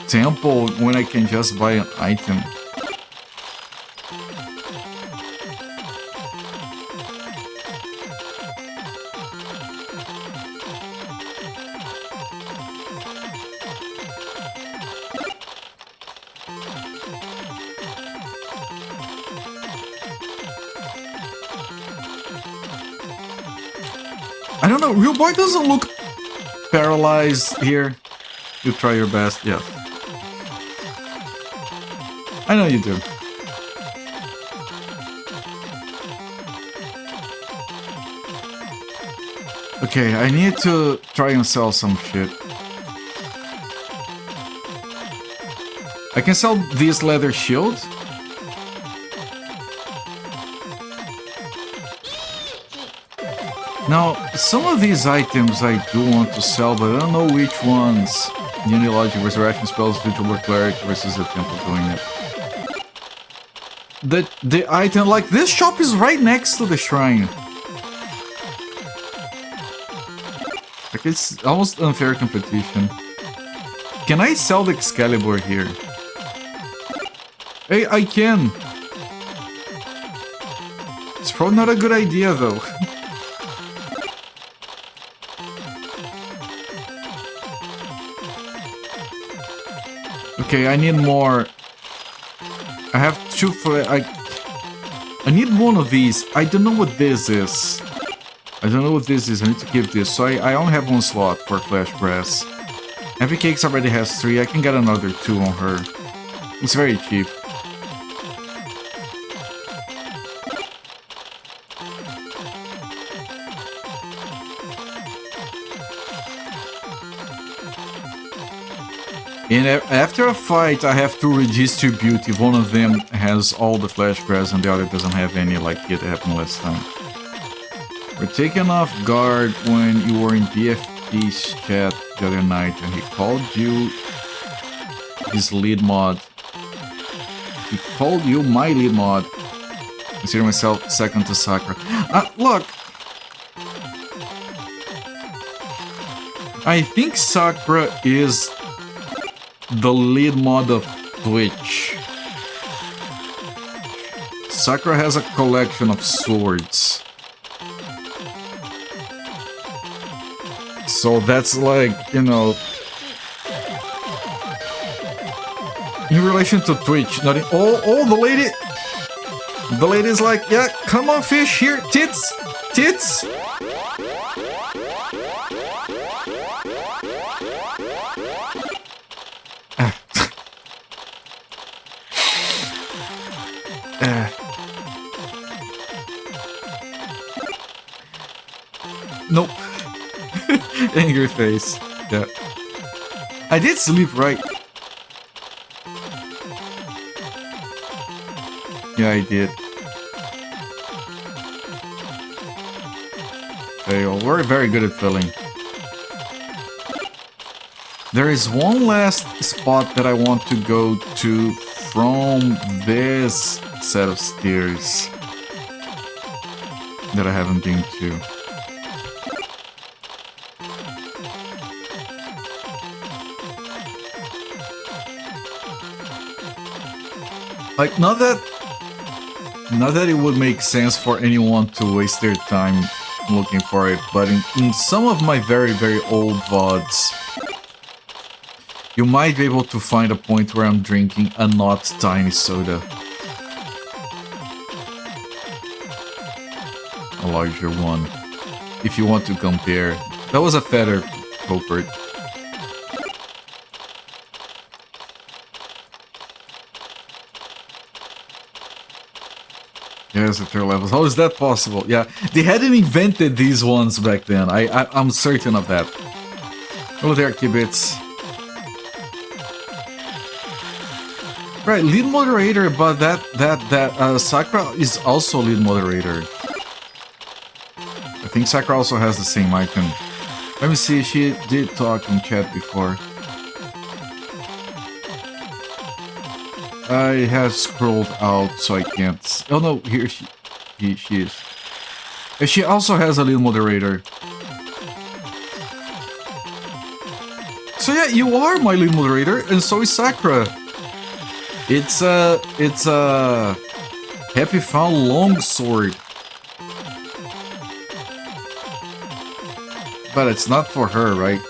temple when I can just buy an item? I don't know, Real Boy doesn't look paralyzed here. You try your best, yeah. I know you do. Okay, I need to try and sell some shit. I can sell this leather shield. Now, some of these items I do want to sell, but I don't know which ones. Unity logic, resurrection spells due to work cleric versus the temple doing it. The item, like, this shop is right next to the shrine. Like, it's almost unfair competition. Can I sell the Excalibur here? Hey, I can! It's probably not a good idea, though. Okay, I need more. I have two for... I need one of these. I don't know what this is. I don't know what this is. I need to keep this. So I only have one slot for Flash Brass. Happy Cakes already has 3. I can get another 2 on her. It's very cheap. And after a fight, I have to redistribute if one of them has all the flash grass and the other doesn't have any, like it happened last time. We're taken off guard when you were in BFP's chat the other night and he called you his lead mod. He called you my lead mod. Consider myself second to Sakura. Look! I think Sakura is the lead mod of Twitch. Sakura has a collection of swords. So that's like, you know, in relation to Twitch, not in, oh, the lady's like, yeah, come on, fish, here, tits, tits. Nope. Angry face. Yeah. I did sleep, right? Yeah, I did. Fail. We're very good at failing. There is one last spot that I want to go to from this set of stairs that I haven't been to. Like, not that it would make sense for anyone to waste their time looking for it, but in some of my very, very old VODs, you might be able to find a point where I'm drinking a not tiny soda. A larger one. If you want to compare. That was a fatter culprit. Yes, at their levels. How is that possible? Yeah, they hadn't invented these ones back then. I'm certain of that. Hello there, Kibitz. Right, lead moderator, but that Sakura is also lead moderator. I think Sakura also has the same icon. Let me see, she did talk in chat before. I have scrolled out, so I can't. Oh no, here she is. And she also has a lead moderator. So yeah, you are my lead moderator, and so is Sakura. It's a Happy Found Longsword. But it's not for her, right?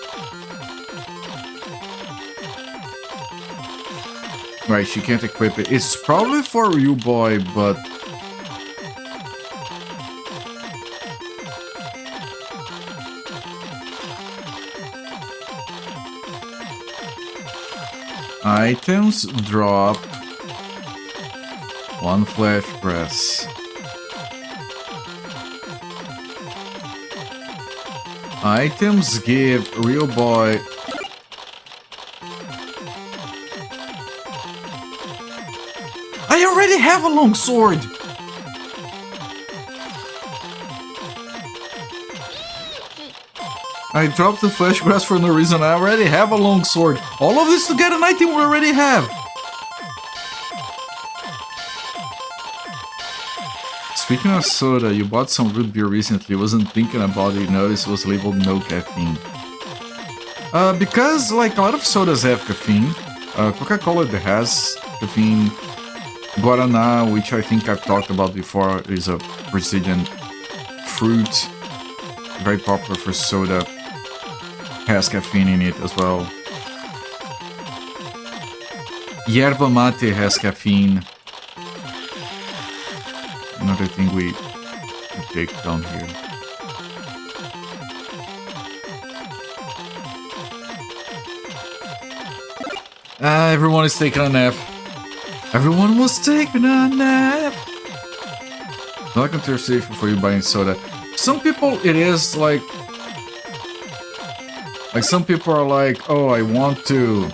Right, she can't equip it. It's probably for you, boy, but... Items drop... one flash press. Items give real boy... I already have a long sword! I dropped the flash grass for no reason. I already have a long sword. All of this to get an item we already have. Speaking of soda, you bought some root beer recently. Wasn't thinking about it. Noticed it was labeled no caffeine. Because like a lot of sodas have caffeine. Coca-Cola has caffeine. Guaraná, which I think I've talked about before, is a Brazilian fruit, very popular for soda, has caffeine in it as well. Yerba mate has caffeine. Another thing we take down here. Everyone is taking a nap. Everyone was taking a nap. Not conversation for you buying soda. Some people, it is like some people are like, oh, I want to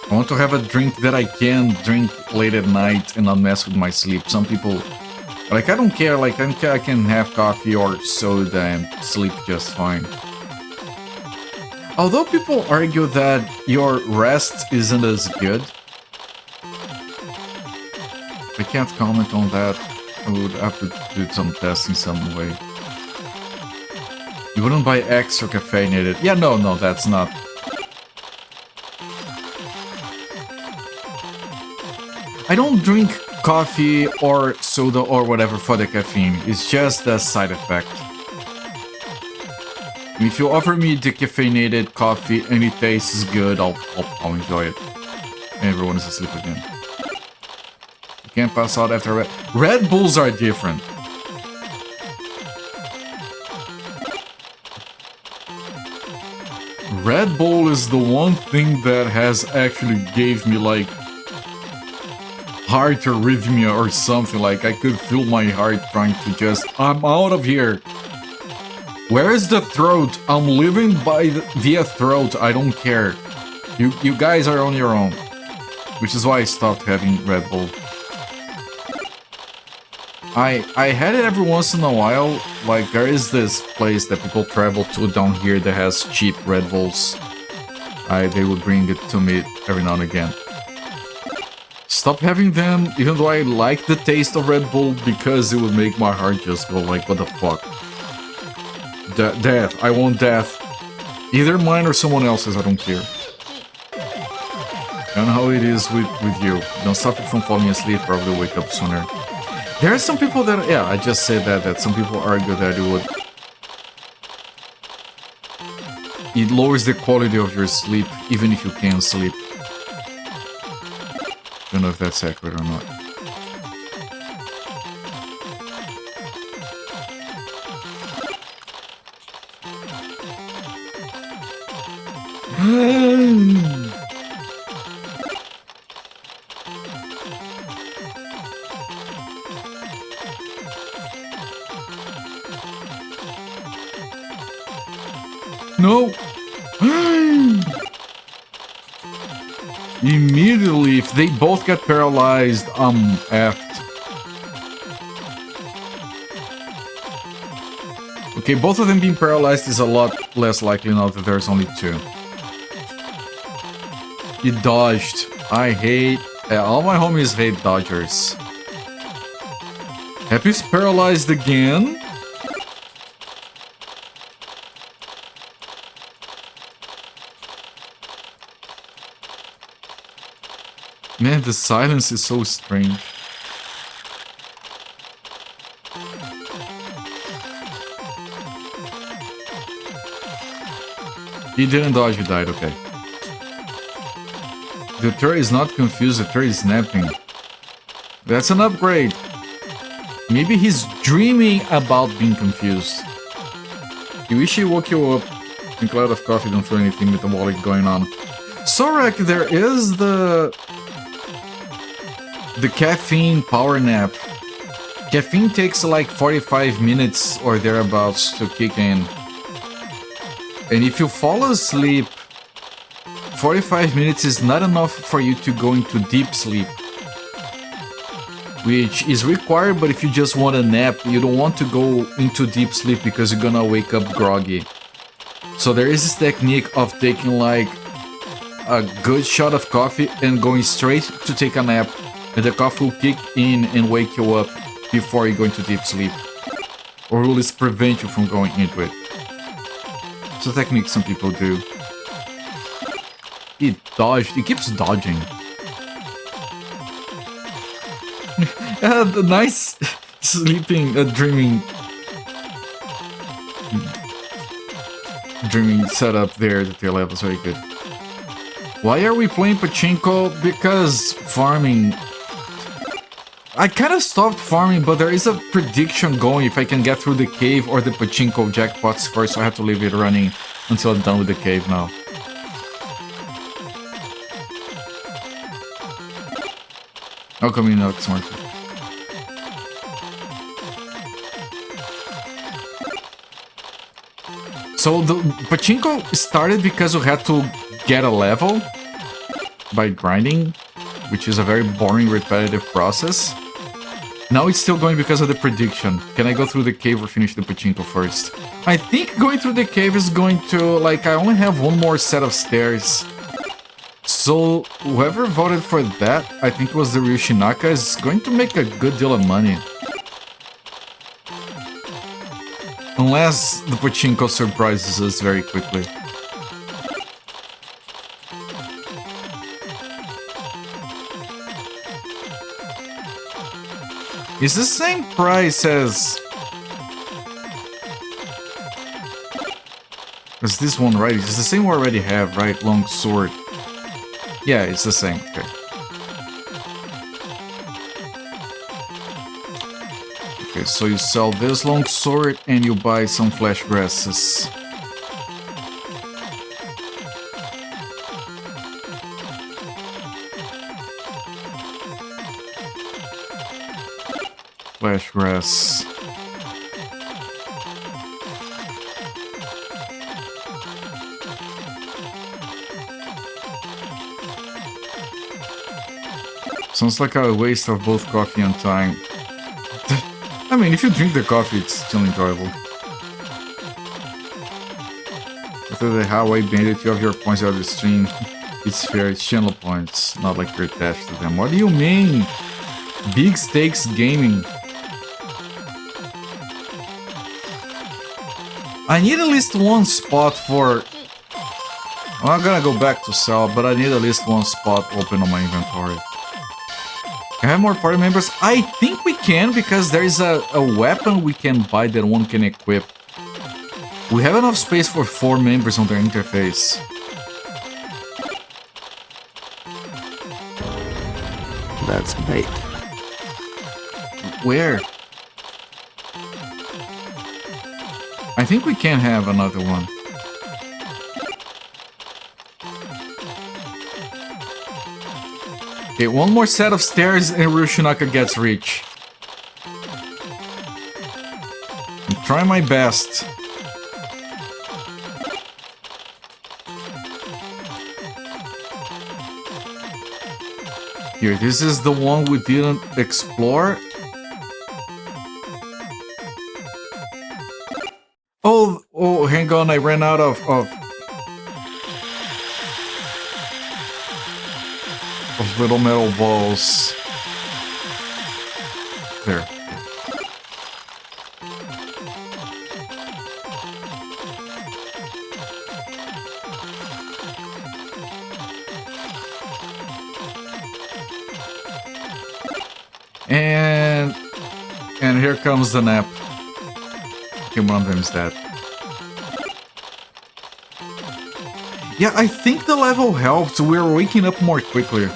have a drink that I can drink late at night and not mess with my sleep. Some people, like, I don't care. Like, I can have coffee or soda and sleep just fine. Although people argue that your rest isn't as good. I can't comment on that. I would have to do some testing some way. You wouldn't buy extra caffeinated. Yeah, no, that's not. I don't drink coffee or soda or whatever for the caffeine. It's just a side effect. If you offer me decaffeinated coffee and it tastes good, I'll enjoy it. And everyone is asleep again. You can't pass out after Red Bulls are different. Red Bull is the one thing that has actually gave me like heart arrhythmia or something. Like I could feel my heart trying to just, I'm out of here. Where is the throat? I'm living by via throat. I don't care. You guys are on your own. Which is why I stopped having Red Bull. I had it every once in a while. Like there is this place that people travel to down here that has cheap Red Bulls. They would bring it to me every now and again. Stop having them, even though I like the taste of Red Bull, because it would make my heart just go like, what the fuck? Death. I want death. Either mine or someone else's, I don't care. I don't know how it is with you. Don't stop you from falling asleep, probably wake up sooner. There are some people that, yeah, I just said that some people argue that it lowers the quality of your sleep, even if you can't sleep. Don't know if that's accurate or not. No! Immediately, if they both get paralyzed, I'm effed. Okay, both of them being paralyzed is a lot less likely now that there's only two. You dodged. I hate... all my homies hate dodgers. Happy's paralyzed again. Man, the silence is so strange. He didn't dodge, he died, okay. The turret is not confused, the turret is snapping. That's an upgrade. Maybe he's dreaming about being confused. You wish he woke you up. Drink a lot of coffee, don't feel anything metabolic going on. Sorek, there is the caffeine power nap. Caffeine takes like 45 minutes or thereabouts to kick in. And if you fall asleep, 45 minutes is not enough for you to go into deep sleep. Which is required, but if you just want a nap, you don't want to go into deep sleep because you're gonna wake up groggy. So there is this technique of taking like a good shot of coffee and going straight to take a nap. And the coffee will kick in and wake you up before you go into deep sleep. Or will at least prevent you from going into it. It's a technique some people do. He dodged. He keeps dodging. Yeah, the nice sleeping, dreaming setup there that they left was very good. Why are we playing pachinko? Because farming. I kind of stopped farming, but there is a prediction going if I can get through the cave or the pachinko jackpots first, so I have to leave it running until I'm done with the cave now. How come you're not smart? So the pachinko started because we had to get a level by grinding, which is a very boring, repetitive process. Now it's still going because of the prediction. Can I go through the cave or finish the pachinko first? I think going through the cave is going to, like, I only have one more set of stairs. So whoever voted for that, I think it was the Ryushinaka, is going to make a good deal of money. Unless the pachinko surprises us very quickly. It's the same price as... It's this one, right? It's the same we already have, right? Long sword. Yeah, it's the same. Okay. Okay, so you sell this long sword and you buy some flesh grasses. Flesh grass. Sounds like a waste of both coffee and time. I mean, if you drink the coffee, it's still enjoyable. After the highway bandit of your points out of the stream, it's fair, it's channel points, not like you're attached to them. What do you mean? Big stakes gaming. I need at least one spot for... I'm not gonna go back to sell, but I need at least one spot open on my inventory. Can I have more party members? I think we can, because there is a weapon we can buy that one can equip. We have enough space for 4 members on their interface. That's mate. Where? I think we can have another one. Okay, one more set of stairs and Ryushinaka gets reach. I'm trying my best. Here, this is the one we didn't explore. Oh, hang on, I ran out of little metal balls. There. And here comes the nap. Okay, one of them is dead. Yeah, I think the level helped. We're waking up more quickly.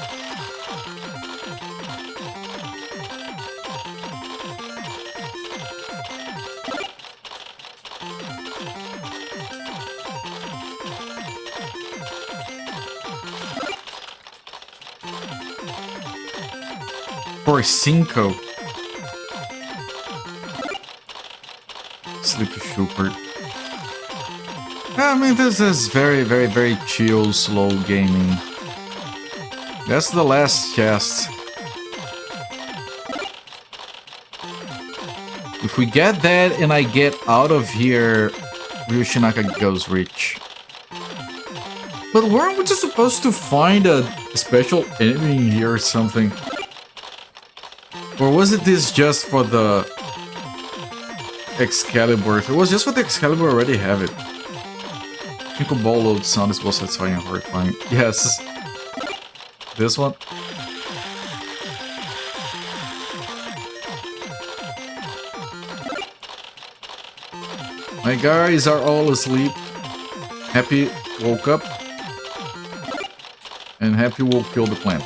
For Cinco. Sleepy Shooper. I mean, this is very chill, slow gaming. That's the last chest. If we get that and I get out of here, Ryushinaka goes rich. But weren't we just supposed to find a special enemy here or something? Or was it this just for the Excalibur? If it was just for the Excalibur, I already have it. Tinkle ball load sound is both satisfying and horrifying. Yes. This one. My guys are all asleep. Happy woke up. And Happy will kill the plant.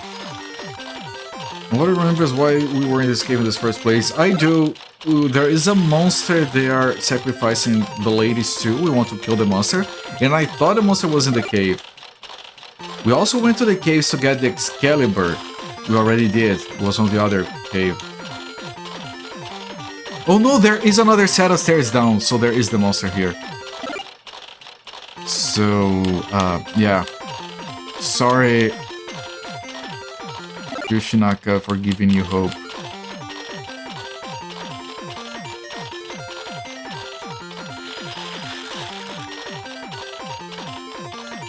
What I remember is why we were in this cave in this first place. I do. There is a monster they are sacrificing the ladies to. We want to kill the monster. And I thought the monster was in the cave. We also went to the caves to get the Excalibur. We already did. It was on the other cave. Oh no, there is another set of stairs down. So there is the monster here. So, yeah. Sorry, Ryushinaka, for giving you hope.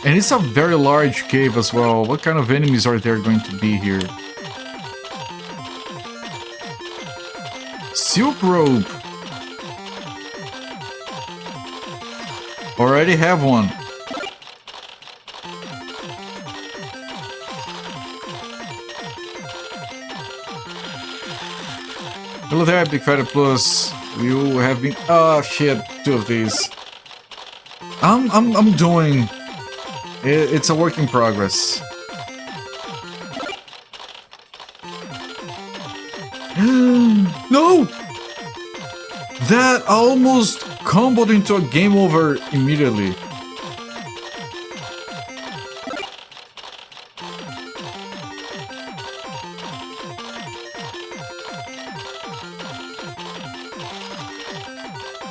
And it's a very large cave as well. What kind of enemies are there going to be here? Silk rope! Already have one. Hello there, Big Fighter Plus. You have been... Oh shit, 2 of these. I'm doing. It's a work in progress. No! That almost comboed into a game over immediately.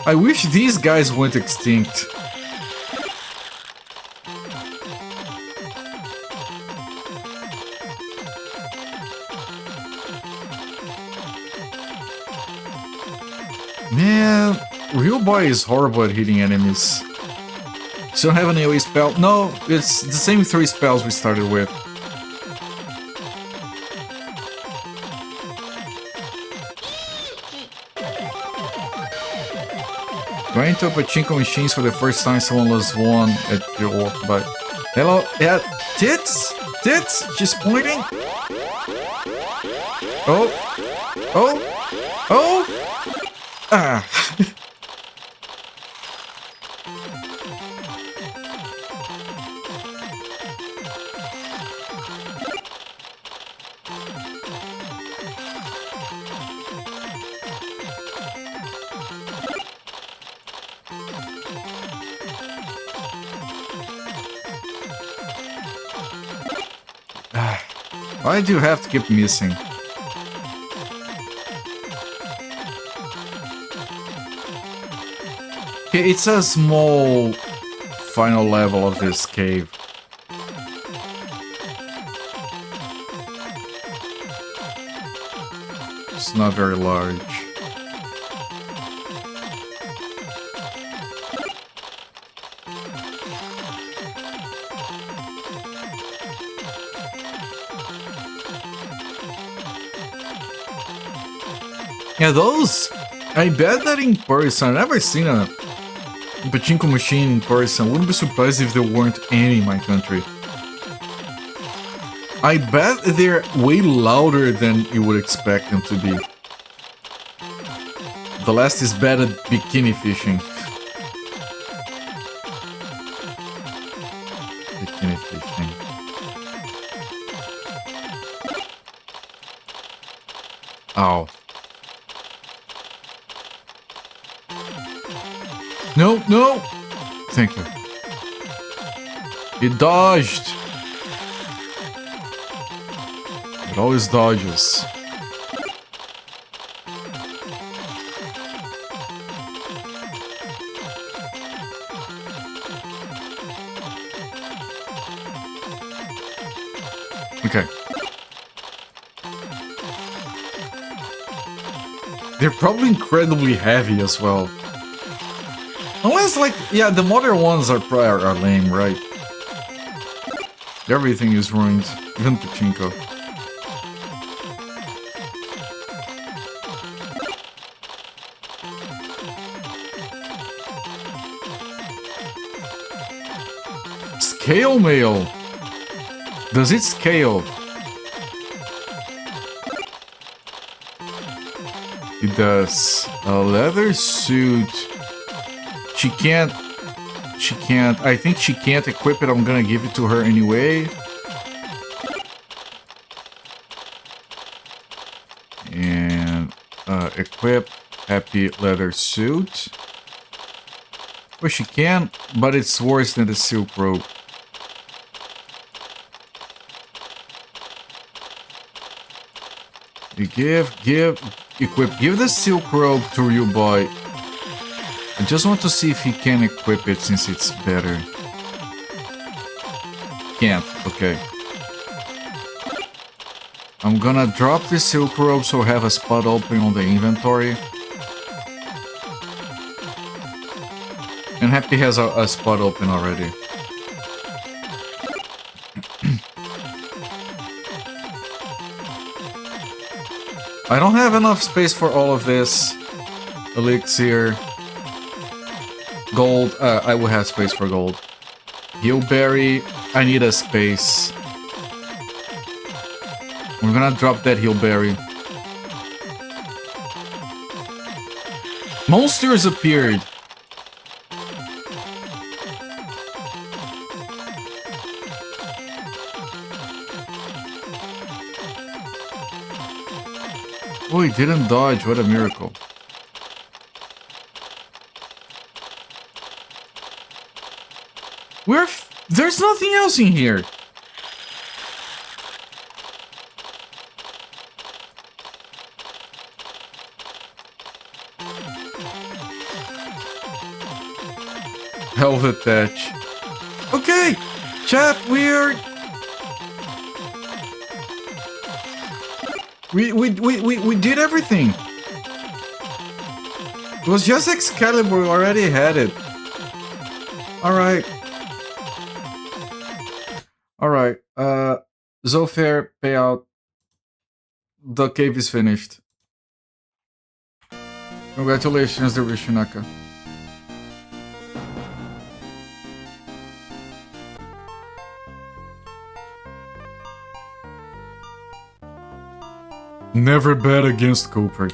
I wish these guys went extinct. Man, Real Boy is horrible at hitting enemies. So don't have an AoE spell? No, it's the same 3 spells we started with. Going into a pachinko machines for the first time, someone lost one at your walk-by. Hello, yeah, tits? Tits? She's pointing? Oh, oh, oh! Ah. Why do you have to keep missing? Okay, it's a small final level of this cave. It's not very large. Yeah, those... I bet that in person, I've never seen a pachinko machine in person. Wouldn't be surprised if there weren't any in my country. I bet they're way louder than you would expect them to be. The last is bad at bikini fishing. Bikini fishing. Ow. No, no! Thank you. It dodged! It always dodges. Okay. They're probably incredibly heavy as well. Unless, like, yeah, the modern ones are lame, right? Everything is ruined, even pachinko. Scale mail! Does it scale? It does. A leather suit. She can't, I think she can't equip it. I'm gonna give it to her anyway. And, equip happy leather suit. Well, she can, but it's worse than the silk robe. You equip, give the silk robe to you, boy. I just want to see if he can equip it since it's better. Can't, okay. I'm gonna drop the silk robe so I have a spot open on the inventory. And Happy has a spot open already. I don't have enough space for all of this. Elixir. Gold, I will have space for gold. Heelberry, I need a space. We're gonna drop that Heelberry. Monsters appeared. Oh, he didn't dodge. What a miracle. There's nothing else in here. Velvet Patch. Okay, chat, we did everything. It was just Excalibur, we already had it. Alright. Alright, Zofair, payout. The cave is finished. Congratulations, Dervishinaka. Never bet against Cooper.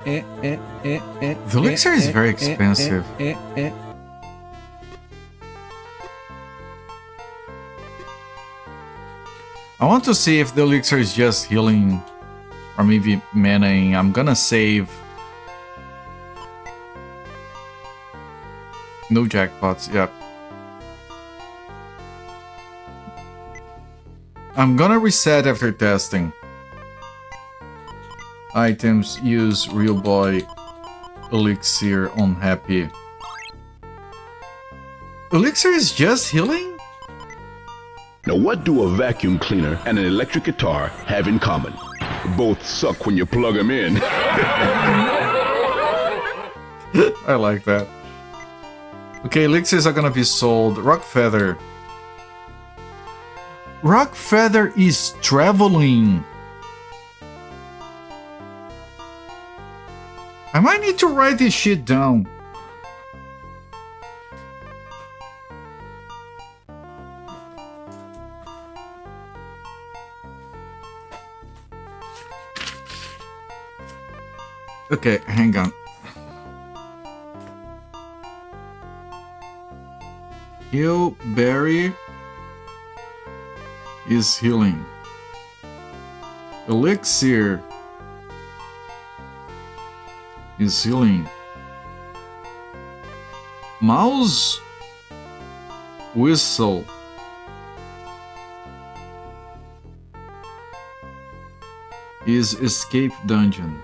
The elixir is very expensive. I want to see if the elixir is just healing or maybe manaing. I'm gonna save. No jackpots, yep. I'm gonna reset after testing. Items, use real boy, elixir, unhappy. Elixir is just healing? Now what do a vacuum cleaner and an electric guitar have in common? Both suck when you plug them in. I like that. Okay, elixirs are gonna be sold. Rock Feather. Rock Feather is traveling. I might need to write this shit down. Okay, hang on. Hillberry is healing. Elixir is healing. Mouse whistle is escape dungeon.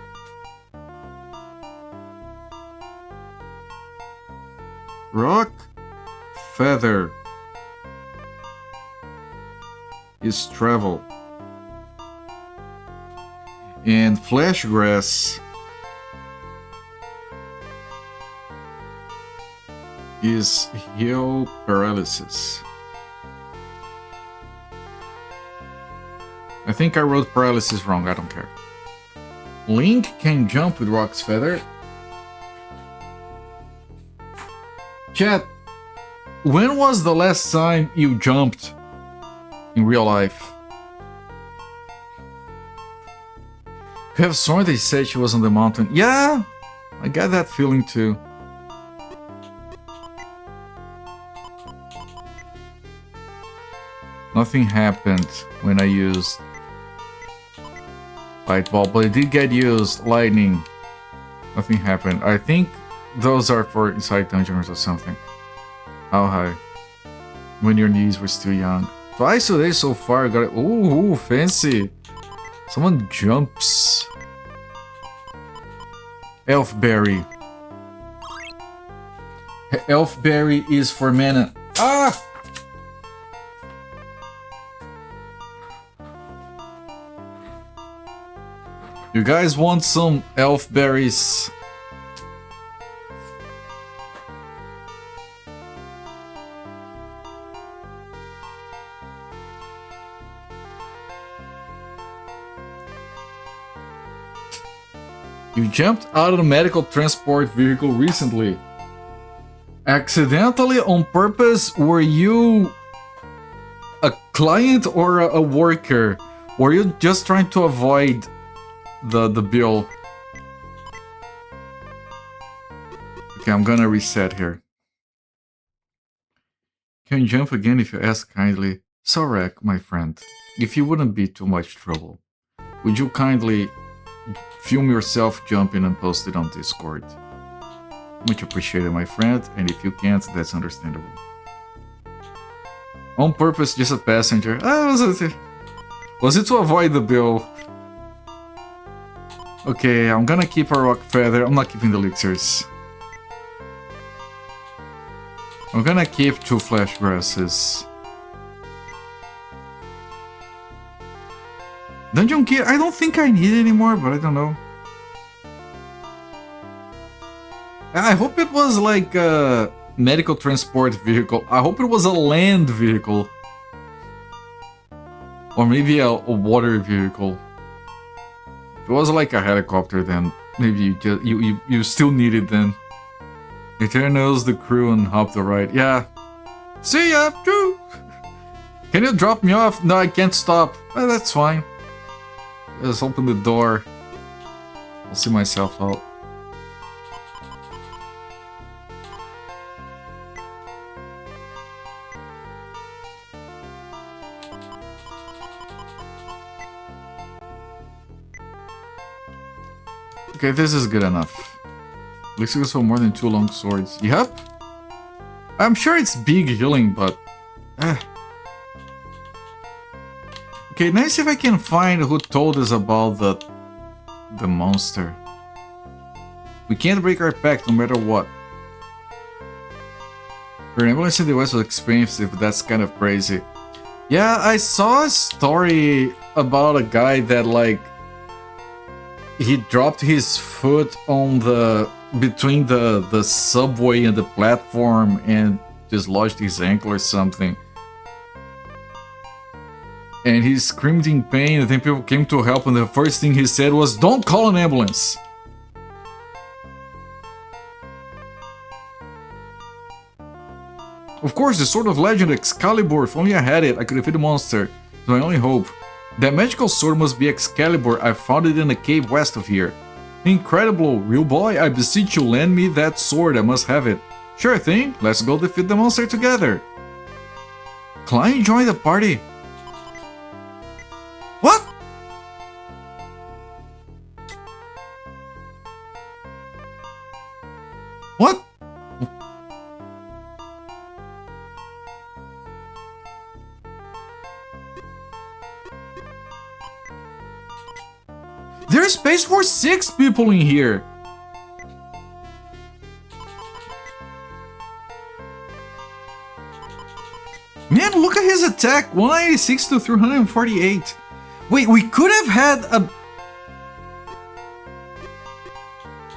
Rock Feather is travel. And Flash Grass is heal paralysis. I think I wrote paralysis wrong, I don't care. Link can jump with Rock's Feather. Chat, when was the last time you jumped in real life? You have sworn they said she was on the mountain. Yeah, I got that feeling too. Nothing happened when I used Light Ball, but it did get used. Lightning. Nothing happened. I think those are for inside dungeons or something. How high? When your knees were still young. Twice today so far. Got it. Ooh, fancy. Someone jumps. Elfberry. Elfberry is for mana. Ah! You guys want some elfberries? You jumped out of the medical transport vehicle recently. Accidentally, on purpose? Were you a client or a worker? Were you just trying to avoid the bill? Okay, I'm gonna reset here. Can you jump again if you ask kindly? Sorek, my friend, if you wouldn't be too much trouble, would you kindly film yourself jumping and post it on Discord? Much appreciated, my friend, and if you can't, that's understandable. On purpose, just a passenger. Was it to avoid the bill? Okay, I'm gonna keep a rock feather. I'm not keeping the elixirs. I'm gonna keep 2 flash grasses. Dungeon key, I don't think I need it anymore, but I don't know. I hope it was like a medical transport vehicle. I hope it was a land vehicle. Or maybe a water vehicle. If it was like a helicopter, then maybe you still need it then. Eternals, the crew, and hop the ride. Yeah. See ya! True. Can you drop me off? No, I can't stop. That's fine. Just open the door. I'll see myself out. Okay, this is good enough. Looks like for more than 2 long swords. Yep. I'm sure it's big healing, but... Okay, nice if I can find who told us about the monster. We can't break our pact no matter what. For an ambulance in the West was expensive, that's kind of crazy. Yeah, I saw a story about a guy that, like, he dropped his foot on between the subway and the platform and just lodged his ankle or something. And he screamed in pain, and then people came to help, and the first thing he said was, "Don't call an ambulance!" Of course, the sword of legend Excalibur, if only I had it, I could defeat the monster. It's my only hope. That magical sword must be Excalibur, I found it in a cave west of here. Incredible, real boy, I beseech you, lend me that sword, I must have it. Sure thing, let's go defeat the monster together. Klein joined the party. What? What? There's space for 6 people in here. Man, look at his attack, 196 to 348. Wait, we could have had a...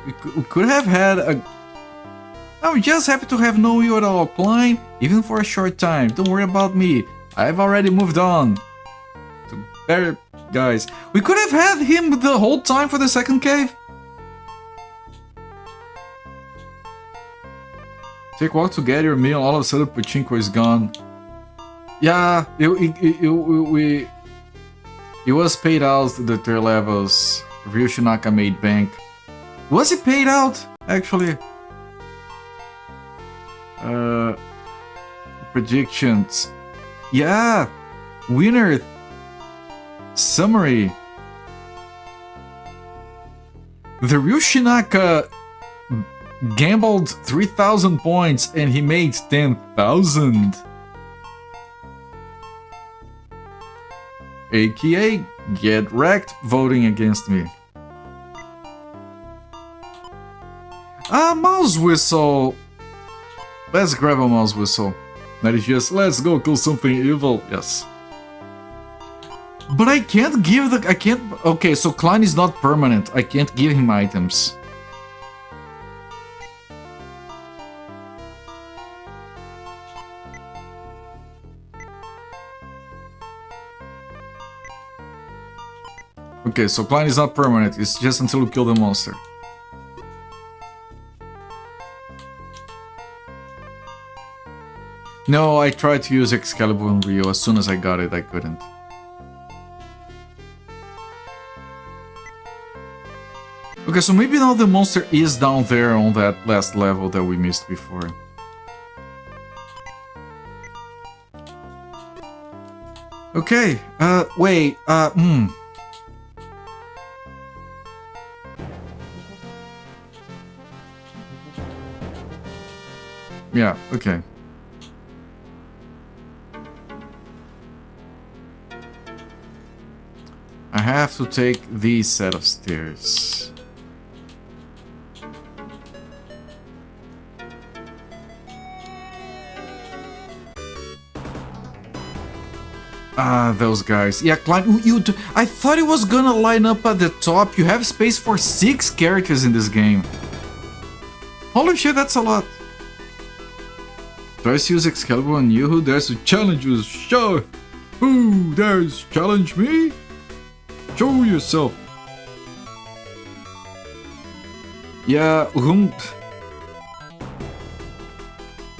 We could have had a... I'm just happy to have known you at all, Klein, even for a short time. Don't worry about me. I've already moved on to better guys. We could have had him the whole time for the second cave. Take a walk to get your meal, all of a sudden Pachinko is gone. Yeah, it was paid out the 3 levels. Ryushinaka made bank. Was it paid out, actually? Predictions. Yeah, winner. Summary. The Ryushinaka gambled 3,000 points and he made 10,000. AKA, get wrecked voting against me. Mouse whistle. Let's grab a mouse whistle. That is just, let's go kill something evil. Yes. But I can't give okay, so Klein is not permanent. I can't give him items. Okay, so Klein is not permanent. It's just until we kill the monster. No, I tried to use Excalibur on Rio. As soon as I got it, I couldn't. Okay, so maybe now the monster is down there on that last level that we missed before. Okay, wait, Yeah, okay. I have to take these set of stairs. Ah, those guys. Yeah, climb. I thought it was gonna line up at the top. You have space for 6 characters in this game. Holy shit, that's a lot. Tries to use Excalibur on you. Who dares to challenge you? Show! Who dares challenge me? Show yourself. Yeah,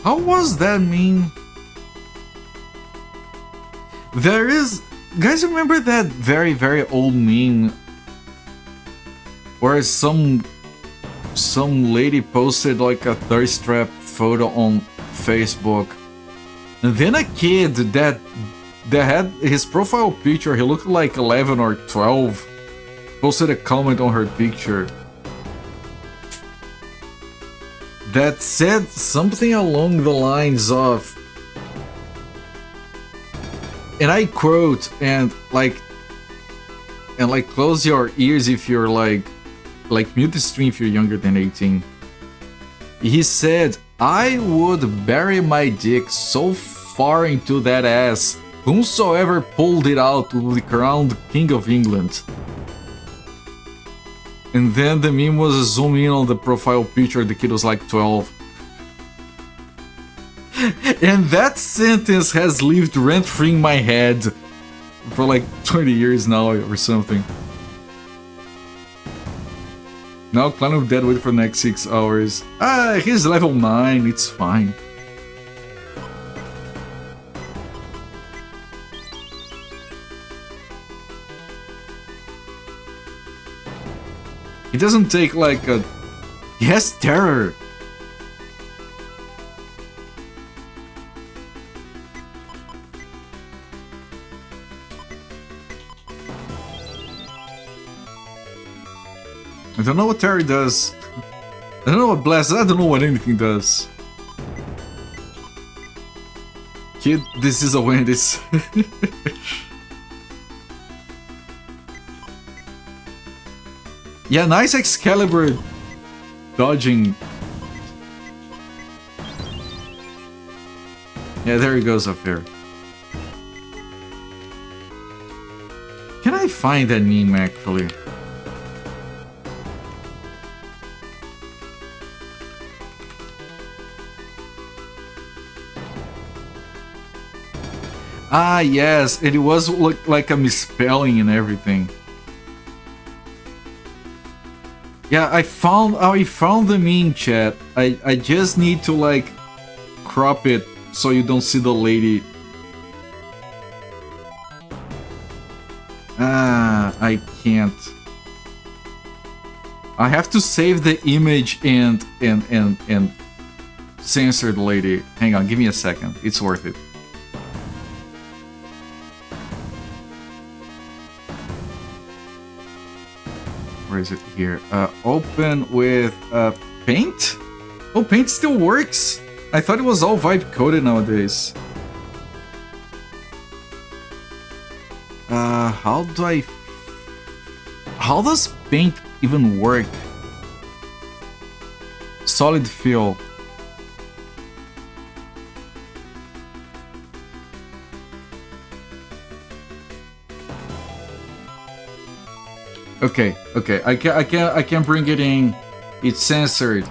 How was that mean? There is... Guys, remember that very, very old meme where some lady posted like a thirst trap photo on Facebook, and then a kid that had his profile picture, he looked like 11 or 12, posted a comment on her picture that said something along the lines of, and I quote, and like close your ears if you're like mute the stream if you're younger than 18. He said, I would bury my dick so far into that ass, whomsoever pulled it out will be crowned King of England. And then the meme was a zoom in on the profile picture, the kid was like 12. And that sentence has lived rent-free in my head for like 20 years now or something. Now Clan of Dead wait for the next 6 hours. Ah, he's level 9, it's fine. He doesn't take like a... He has terror. I don't know what Terry does. I don't know what Blast. I don't know what anything does. Kid, this is a win. This. Yeah, nice Excalibur dodging. Yeah, there he goes up here. Can I find that meme actually? Ah, yes, it was like a misspelling and everything. Yeah, I found the meme, chat. I just need to like crop it so you don't see the lady. Ah, I can't. I have to save the image and censor the lady. Hang on, give me a second. It's worth it. Where is it here? Open with paint? Oh, paint still works? I thought it was all vibe coded nowadays. How does paint even work? Solid fill. Okay, I can bring it in. It's censored.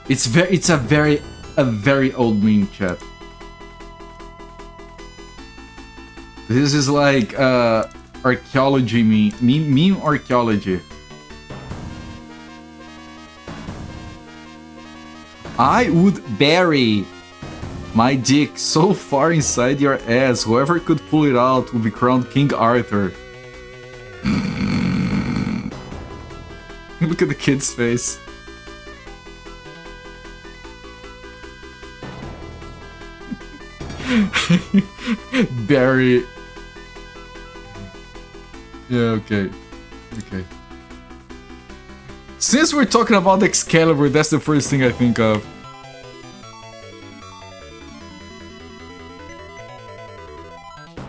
It's a very old meme, chat. This is like archaeology meme archaeology. I would bury my dick so far inside your ass, whoever could pull it out would be crowned King Arthur. Look at the kid's face. Barry Yeah, okay. Okay. Since we're talking about Excalibur, that's the first thing I think of.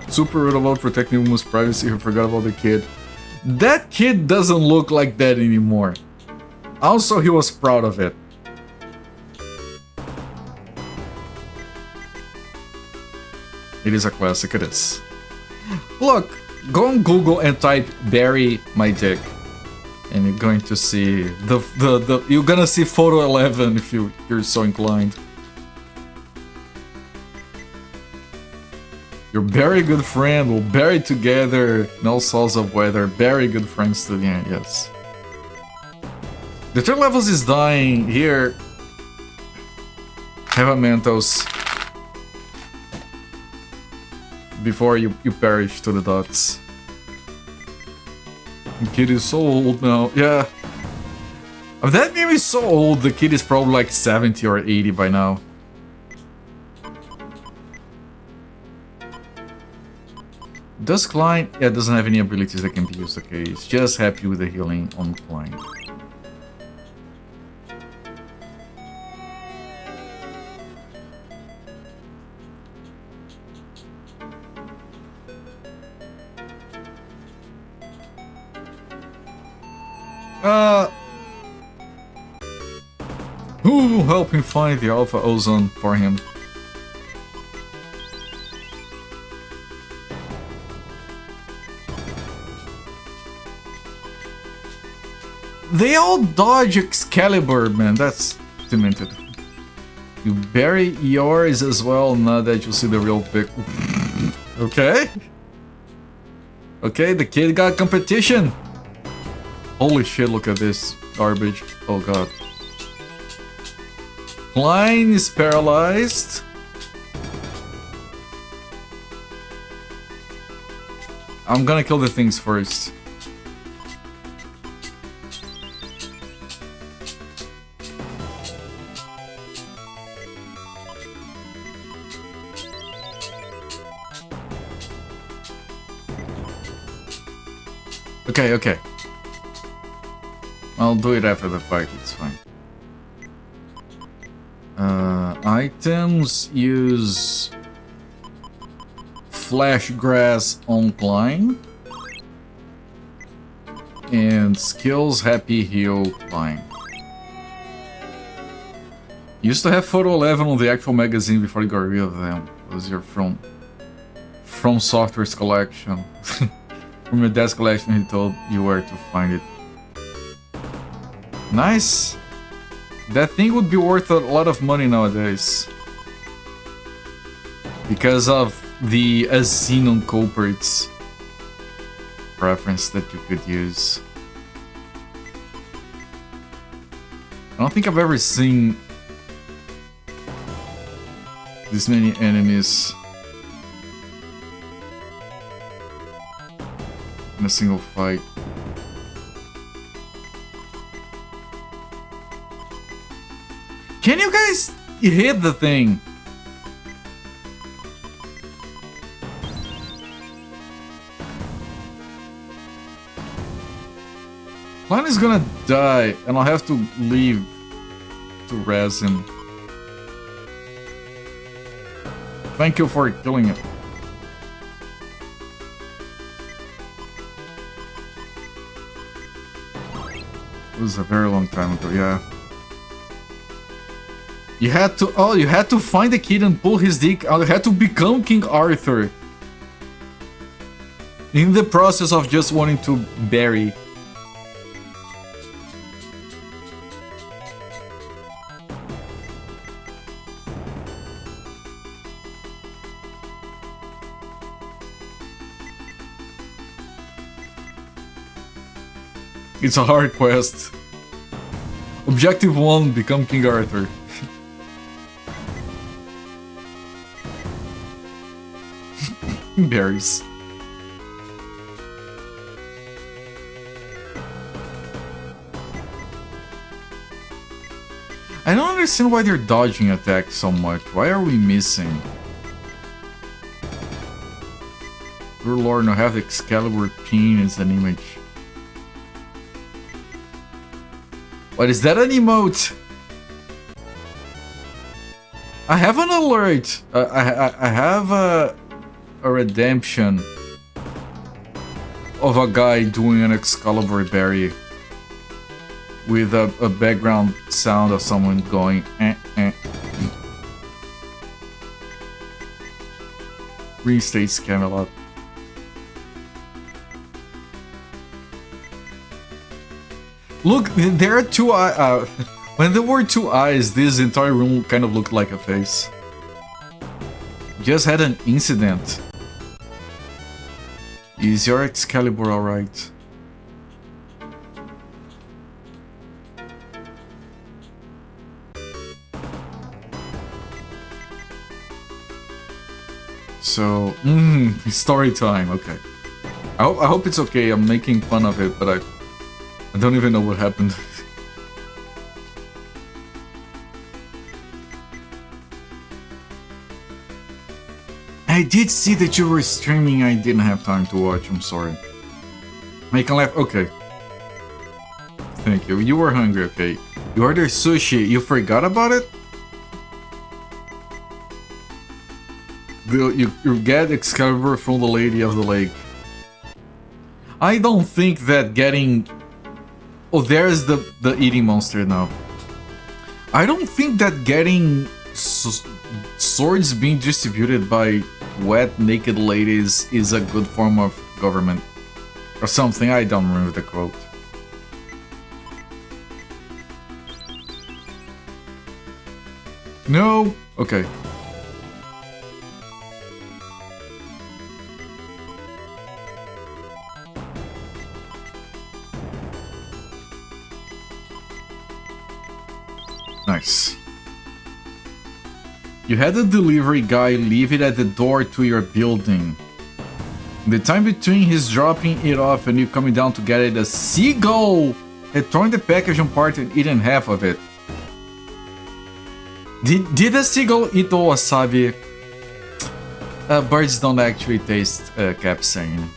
Super rude about protecting women's privacy who forgot about the kid. That kid doesn't look like that anymore. Also, he was proud of it. It is a classic, it is. Look, go on Google and type "bury my dick," and you're going to see you're gonna see photo 11 if you're so inclined. Your very good friend will bury together, no souls of weather, very good friends to the end, yes. The third levels is dying here. Have a Mentos before you perish to the dots. The kid is so old now, yeah. That meme is so old, the kid is probably like 70 or 80 by now. Does Klein? Yeah, doesn't have any abilities that can be used, okay. It's just happy with the healing on Klein. Who will help him find the Alpha Ozone for him? They all dodge Excalibur, man. That's demented. You bury yours as well, now that you see the real pic. Okay. Okay, the kid got competition. Holy shit, look at this garbage. Oh god. Klein is paralyzed. I'm gonna kill the things first. Okay, okay. I'll do it after the fight, it's fine. Items use Flash Grass on Klein. And skills Happy Heal Klein. Used to have photo 11 on the actual magazine before you got rid of them. It was your From Software's collection. From your dad's collection, he told you where to find it. Nice! That thing would be worth a lot of money nowadays. Because of the Xenon culprits reference that you could use. I don't think I've ever seen this many enemies in a single fight. Can you guys hit the thing? Klein is gonna die, and I'll have to leave to res him. Thank you for killing it. It was a very long time ago, yeah. You had to find the kid and pull his dick out. You had to become King Arthur. In the process of just wanting to bury. It's a hard quest. Objective 1, become King Arthur. Berries. I don't understand why they're dodging attacks so much. Why are we missing? Good lord, no have Excalibur pin as an image. What is that an emote? I have an alert. I have a redemption of a guy doing an Excalibur berry with a background sound of someone going Restates Camelot. Look, there are two eyes. When there were two eyes, this entire room kind of looked like a face. Just had an incident. Is your Excalibur alright? So, story time, okay. I hope it's okay, I'm making fun of it, but I don't even know what happened. I did see that you were streaming, I didn't have time to watch, I'm sorry. Make a laugh, okay. Thank you, you were hungry, okay. You ordered sushi, you forgot about it? You get Excalibur from the Lady of the Lake. I don't think that getting... Oh, there's the eating monster now. I don't think that getting swords being distributed by wet, naked ladies is a good form of government. Or something, I don't remember the quote. No? Okay. Nice. You had the delivery guy leave it at the door to your building. In the time between his dropping it off and you coming down to get it, a seagull had torn the package apart and eaten half of it. Did the seagull eat the wasabi? Birds don't actually taste capsaicin.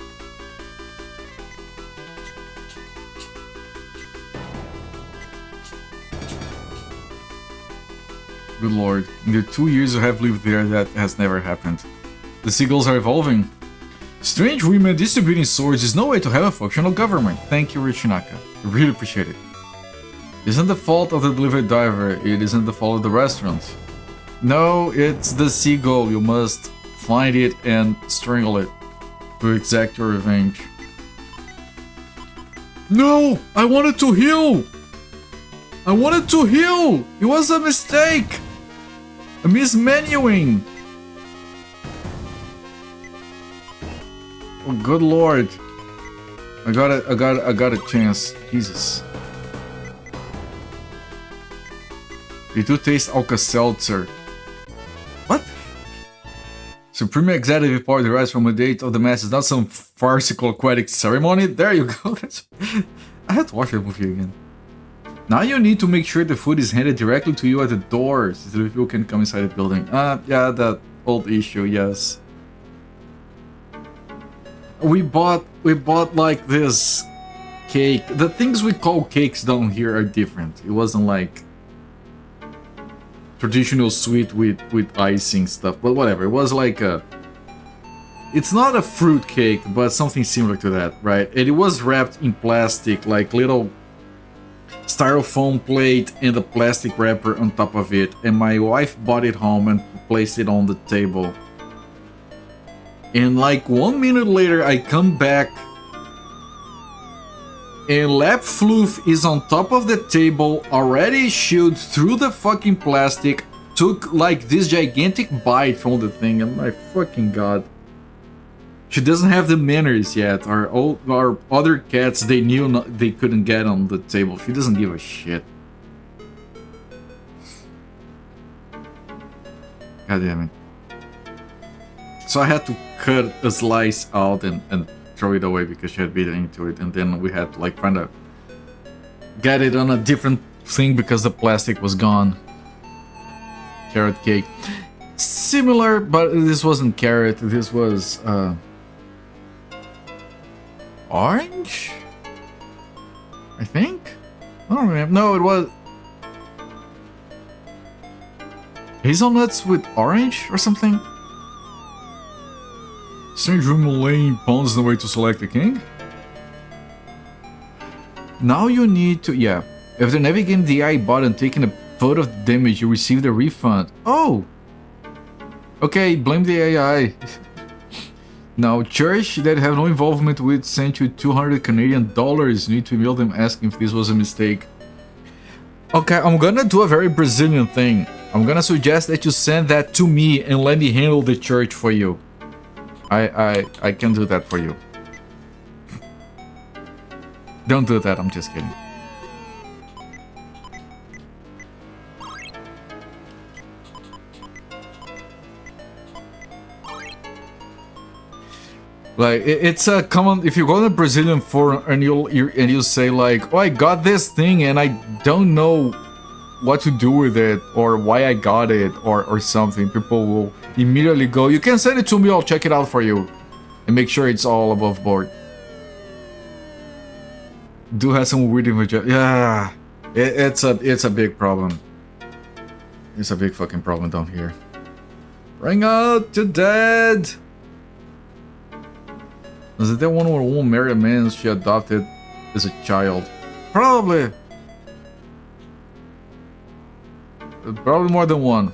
Good lord, in the 2 years you have lived there, that has never happened. The seagulls are evolving. Strange women distributing swords is no way to have a functional government. Thank you, Richinaka. I really appreciate it. It isn't the fault of the delivery driver, it isn't the fault of the restaurant. No, it's the seagull. You must find it and strangle it to exact your revenge. No! I wanted to heal! I wanted to heal! It was a mistake! A mismenuing! Oh, good lord. I got a chance. Jesus. They do taste Alka-Seltzer. What? Supreme executive power derives from a date of the masses, not some farcical aquatic ceremony. There you go. I have to watch that movie again. Now you need to make sure the food is handed directly to you at the doors, so that people can come inside the building. Yeah, that old issue, yes. We bought like this cake. The things we call cakes down here are different. It wasn't like traditional sweet with icing stuff, but whatever. It was like a... It's not a fruit cake, but something similar to that, right? And it was wrapped in plastic, like little styrofoam plate and a plastic wrapper on top of it. And my wife bought it home and placed it on the table. And like 1 minute later, I come back and Lap Floof is on top of the table, already chewed through the fucking plastic, took like this gigantic bite from the thing, and my fucking god. She doesn't have the manners yet. Our other cats, they knew they couldn't get on the table. She doesn't give a shit. God damn it. So I had to cut a slice out and throw it away because she had bitten into it, and then we had to like kind of get it on a different thing because the plastic was gone. Carrot cake. Similar, but this wasn't carrot, this was orange? I think? I don't remember. No, it was... hazelnuts with orange or something? Strange room laying pawns in the way to select the king? Now you need to... yeah. After navigating the AI bot and taking a photo of the damage, you received a refund. Oh! Okay, blame the AI. Now, church that have no involvement with sent you 200 Canadian dollars. You need to email them asking if this was a mistake. Okay, I'm gonna do a very Brazilian thing. I'm gonna suggest that you send that to me and let me handle the church for you. I can do that for you. Don't do that, I'm just kidding. Like, it's a common, if you go on a Brazilian forum and you say like, oh, I got this thing and I don't know what to do with it or why I got it or something, people will immediately go, you can send it to me, I'll check it out for you and make sure it's all above board. Do have some weird image. Yeah, it's a big problem. It's a big fucking problem down here. Bring out the dead. Was it that one where a woman married a man she adopted as a child? Probably. Probably more than one.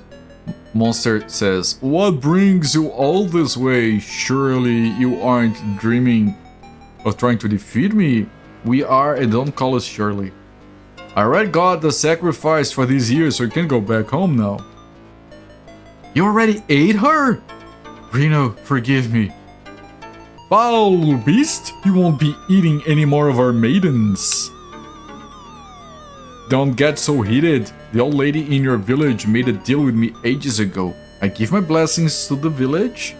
Monster says, what brings you all this way? Surely you aren't dreaming of trying to defeat me? We are, and don't call us Shirley. I already got the sacrifice for these years, so you can go back home now. You already ate her? Reno, forgive me. Foul beast, you won't be eating any more of our maidens. Don't get so heated. The old lady in your village made a deal with me ages ago. I give my blessings to the village,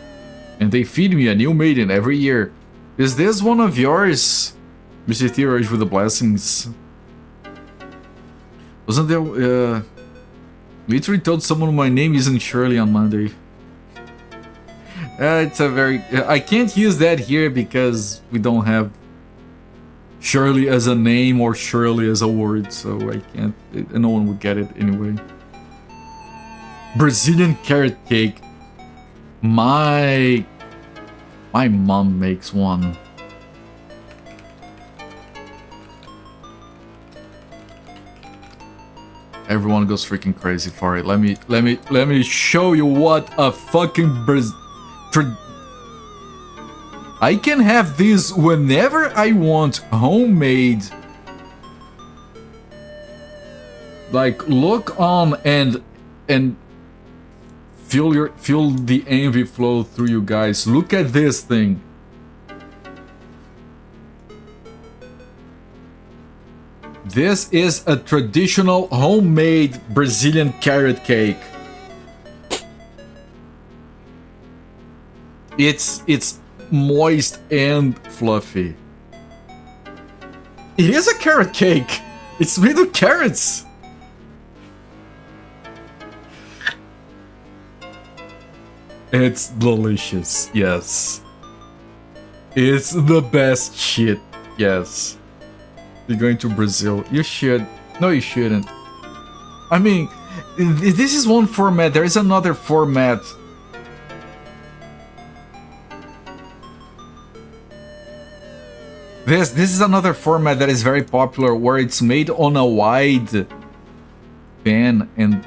and they feed me a new maiden every year. Is this one of yours? Mr. Theorage with the blessings. Wasn't there, literally told someone my name isn't Shirley on Monday. It's a very... I can't use that here because we don't have Shirley as a name or Shirley as a word, so I can't... no one would get it anyway. Brazilian carrot cake. My mom makes one. Everyone goes freaking crazy for it. Let me show you what a fucking I can have this whenever I want, homemade. Like, look on and feel the envy flow through you guys. Look at this thing. This is a traditional homemade Brazilian carrot cake. It's moist and fluffy. It is a carrot cake. It's made of carrots. It's delicious, yes. It's the best shit, yes. You're going to Brazil. You should. No, you shouldn't. I mean, this is one format. There is another format. This is another format that is very popular, where it's made on a wide pan and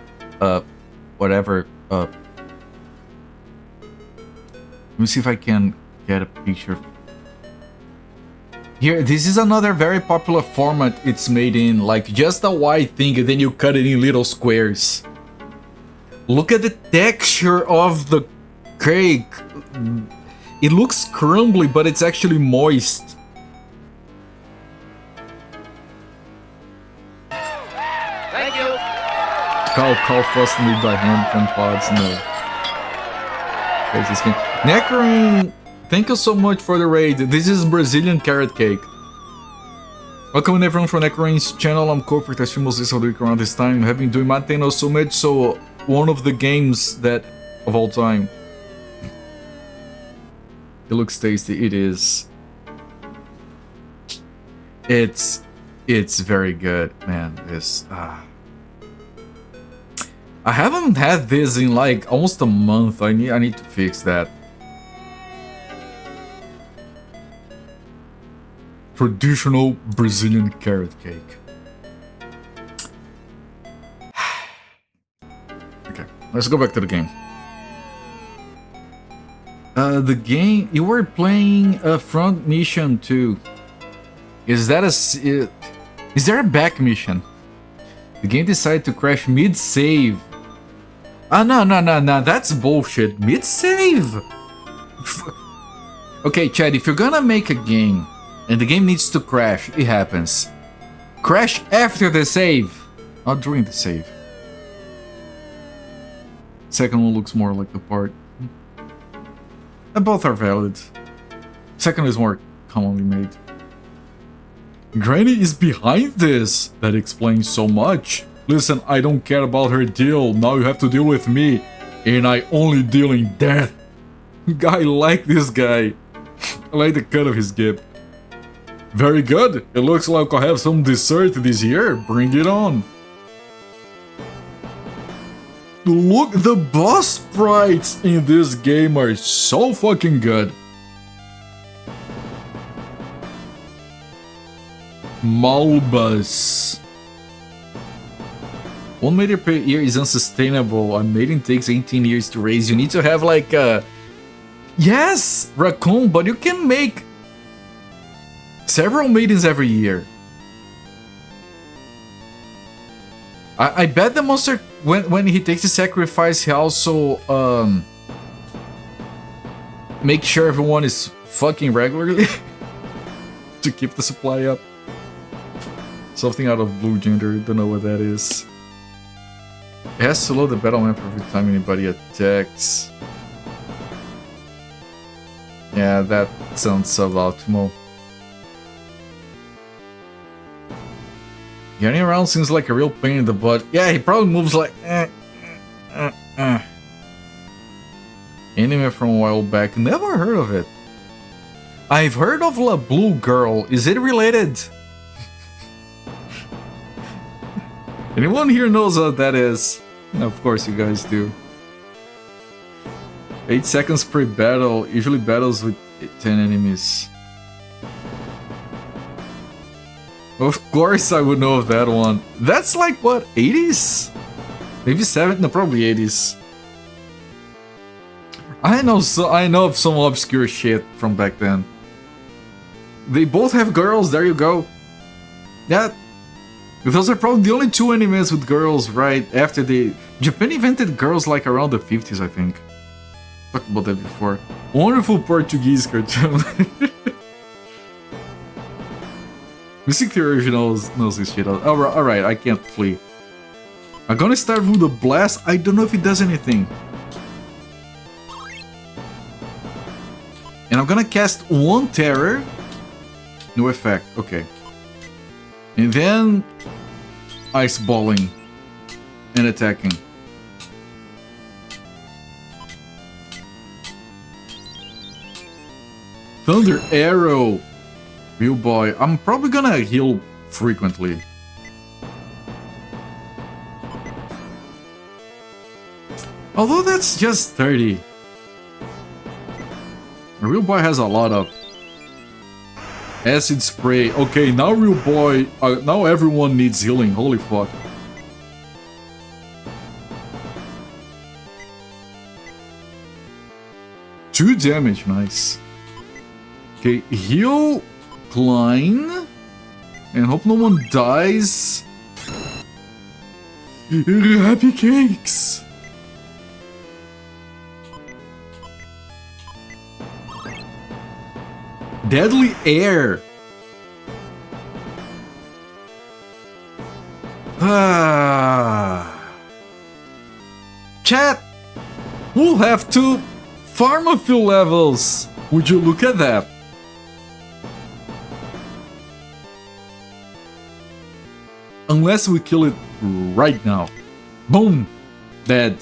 whatever. Let me see if I can get a picture. Here, this is another very popular format. It's made in like just a wide thing and then you cut it in little squares. Look at the texture of the cake. It looks crumbly, but it's actually moist. Thank you. Call first made by hand from pods. No. Necroin, thank you so much for the raid. This is Brazilian carrot cake. Welcome everyone from Necroin's channel. I'm Corporate. I stream this week around this time. I have been doing Maten no Sōmetsu, one of the games that of all time. It looks tasty. It is. It's very good, man. This I haven't had this in like almost a month. I need to fix that. Traditional Brazilian carrot cake. Okay, let's go back to the game. The game you were playing a front mission too. Is there a back mission? The game decided to crash mid-save. Ah, no, that's bullshit. Mid-save? Okay, Chad, if you're gonna make a game and the game needs to crash, it happens. Crash after the save, not during the save. Second one looks more like the part. Both are valid. Second is more commonly made. Granny is behind this. That explains so much. Listen, I don't care about her deal. Now you have to deal with me. And I only deal in death. I like this guy. I like the cut of his gift. Very good. It looks like I'll have some dessert this year. Bring it on. Look, the boss sprites in this game are so fucking good. Malbus. 1 meter per year is unsustainable. A maiden takes 18 years to raise. You need to have like a... Yes! Raccoon, but you can make several maidens every year. I bet the monster, when he takes the sacrifice, he also make sure everyone is fucking regularly to keep the supply up. Something out of Blue Gender, don't know what that is. It has to load the battle map every time anybody attacks. Yeah, that sounds suboptimal. Getting around seems like a real pain in the butt. Yeah, he probably moves like Anime from a while back. Never heard of it. I've heard of La Blue Girl. Is it related? Anyone here knows what that is? Of course you guys do. 8 seconds per battle. Usually battles with 10 enemies. Of course I would know of that one. That's like, what, 80s? Maybe 7? No, probably 80s. I know of some obscure shit from back then. They both have girls, there you go. Yeah. Those are probably the only two animes with girls right after they... Japan invented girls like around the 50s, I think. Talked about that before. Wonderful Portuguese cartoon. Mystic Theory original knows this shit. Alright, I can't flee. I'm gonna start with the blast. I don't know if it does anything. And I'm gonna cast one terror. No effect, okay. And then ice balling and attacking. Thunder Arrow. Real boy. I'm probably gonna heal frequently. Although that's just 30. A real boy has a lot of acid spray. Okay, now real boy. Now everyone needs healing. Holy fuck. Two damage. Nice. Okay, heal Klein. And hope no one dies. Happy cakes. Deadly Air. Chat. We'll have 2 Pharmaphil levels. Would you look at that? Unless we kill it right now. Boom. Dead.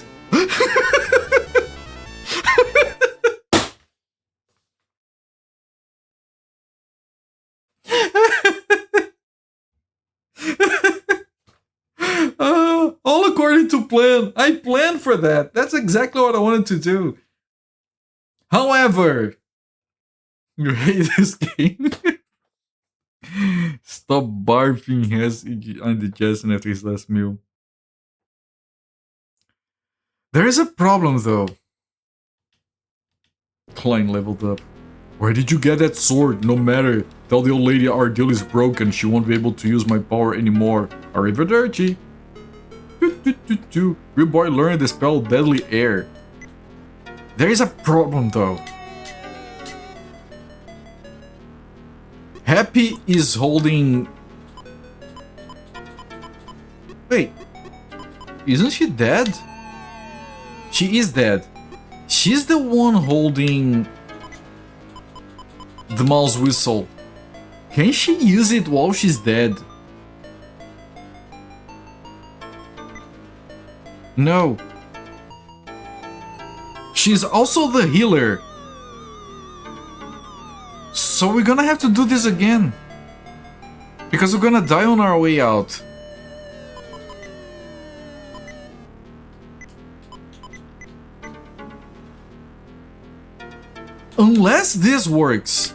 All according to plan. I planned for that. That's exactly what I wanted to do. However, you hate this game. Stop barfing his indigestion after his last meal. There is a problem though. Klein leveled up. Where did you get that sword? No matter. Tell the old lady our deal is broken. She won't be able to use my power anymore. Arrivederci. Real boy learned the spell Deadly Air. There is a problem though. Happy is holding... Wait. Isn't she dead? She is dead. She's the one holding the mouse whistle. Can she use it while she's dead? No. She's also the healer. So we're gonna have to do this again. Because we're gonna die on our way out. Unless this works.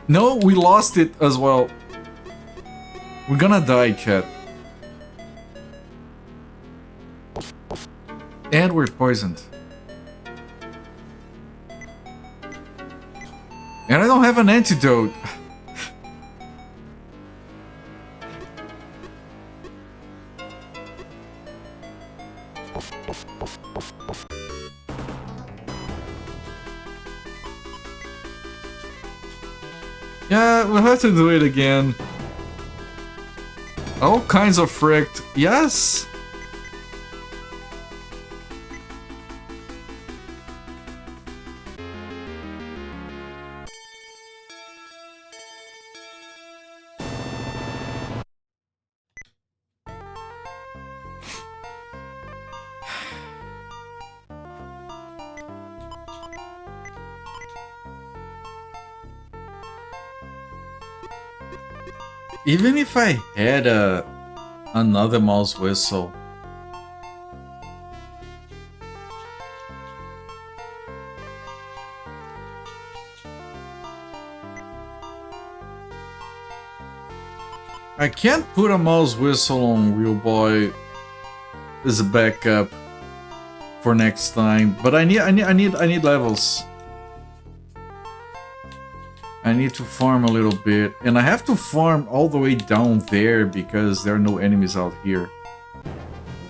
No, we lost it as well. We're gonna die, chat. And we're poisoned. And I don't have an antidote. Yeah, we'll have to do it again. All kinds of fricked. Yes! Even if I had another mouse whistle, I can't put a mouse whistle on Real Boy as a backup for next time. But I need levels. I need to farm a little bit, and I have to farm all the way down there because there are no enemies out here.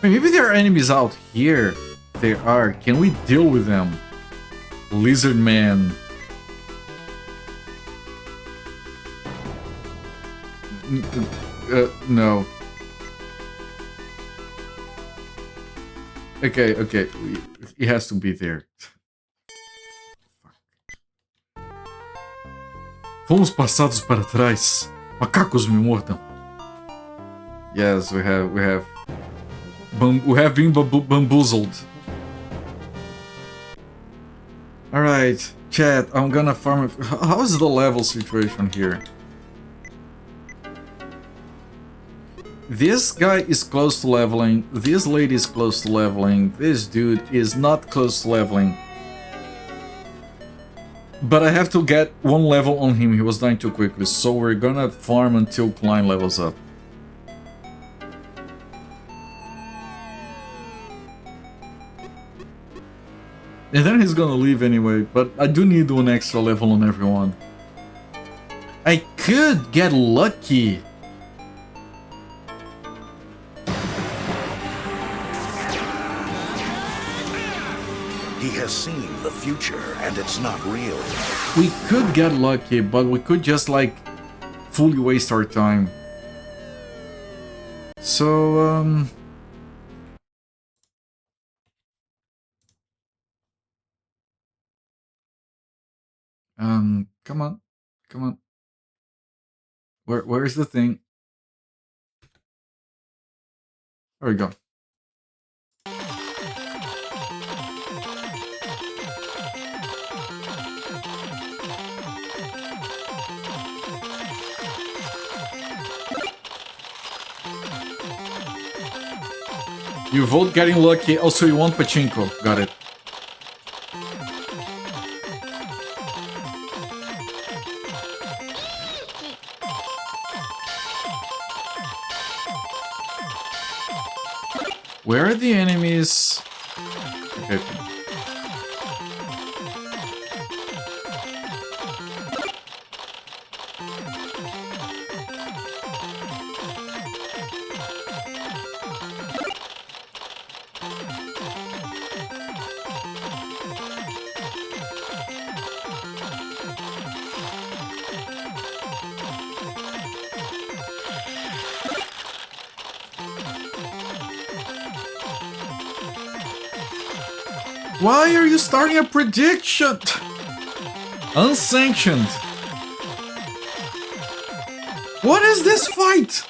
Maybe there are enemies out here. There are. Can we deal with them? Lizard Man. No. Okay, okay. It has to be there. Fomos passados para trás. Macacos me mordam. Yes, we have been bamboozled. All right, chat. I'm gonna farm. How is the level situation here? This guy is close to leveling. This lady is close to leveling. This dude is not close to leveling. But I have to get one level on him. He was dying too quickly. So we're gonna farm until Klein levels up. And then he's gonna leave anyway. But I do need one extra level on everyone. I could get lucky. He has seen the future, and it's not real. We could get lucky, but we could just, like, fully waste our time. So, come on. Come on. Where is the thing? There we go. You vote getting lucky. Also, you want pachinko. Got it. Where are the enemies? Okay. Why are you starting a prediction? Unsanctioned. What is this fight?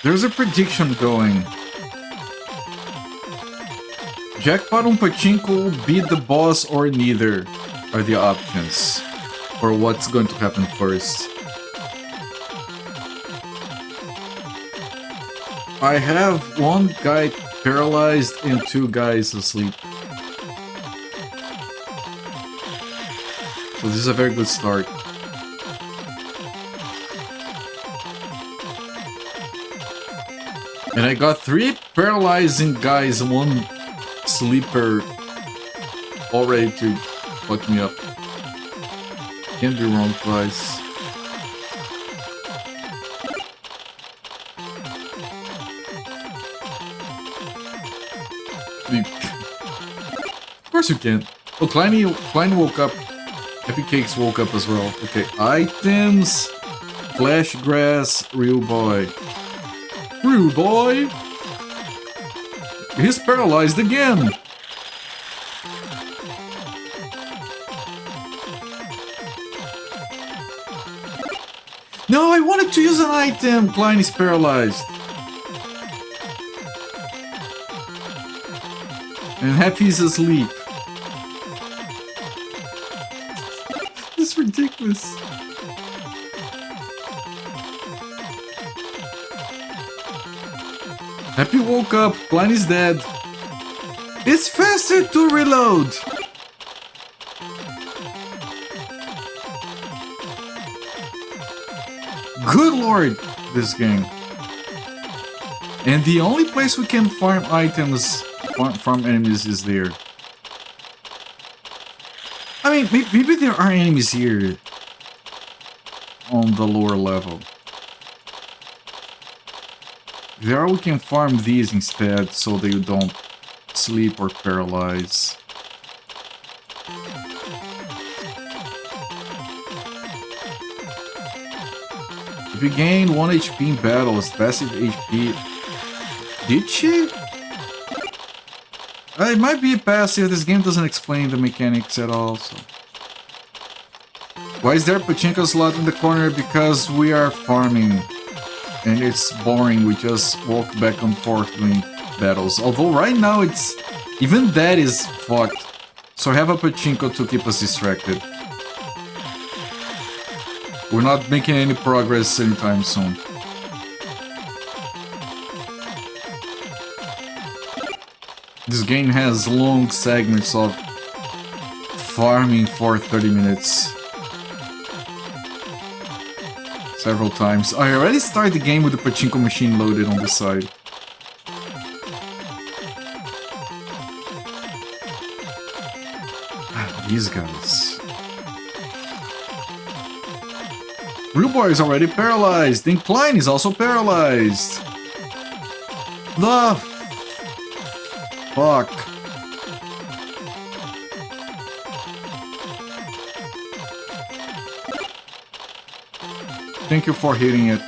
There's a prediction going. Jackpot on pachinko, beat the boss, or neither are the options for what's going to happen first. I have one guy paralyzed and two guys asleep. So this is a very good start. And I got 3 paralyzing guys and 1 sleeper all ready to fuck me up. Can't be wrong twice. Of course you can. Oh, Klein woke up. Happy Cakes woke up as well. Okay, items. Flash grass, real boy. Real boy! He's paralyzed again! No, I wanted to use an item! Klein is paralyzed. And Happy's asleep. This is ridiculous. Happy woke up, Klein is dead. It's faster to reload! Good lord, this game. And the only place we can farm items, farm enemies is there. I mean, maybe there are enemies here on the lower level. There we can farm these instead so they don't sleep or paralyze. If you gain 1 HP in battles, passive HP... Did she? It might be passive, this game doesn't explain the mechanics at all, so... Why is there a pachinko slot in the corner? Because we are farming. And it's boring, we just walk back and forth doing battles. Although right now it's... even that is fucked. So I have a pachinko to keep us distracted. We're not making any progress anytime soon. This game has long segments of farming for 30 minutes. Several times. I already started the game with the pachinko machine loaded on the side. These guys. Real Boy is already paralyzed. And Klein is also paralyzed. The fuck. Thank you for hitting it.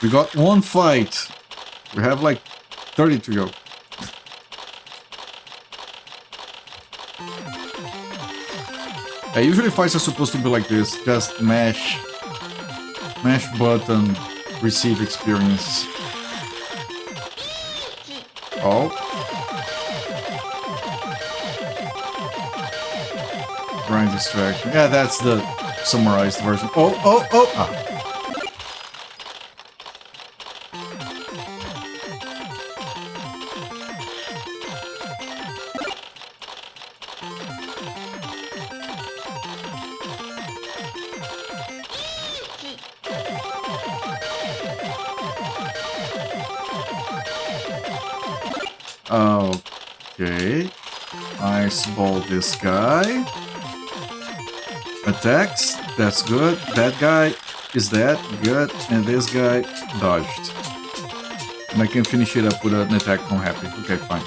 We got one fight. We have like 30 to go. Usually fights are supposed to be like this. Just mash button, receive experience. Oh. Grind distraction. Yeah, that's the summarized version. Oh. Ah. Okay. Ice ball this guy. Attacks. That's good. That guy is that. Good. And this guy dodged. And I can finish it up with an attack from Happy. Okay, fine.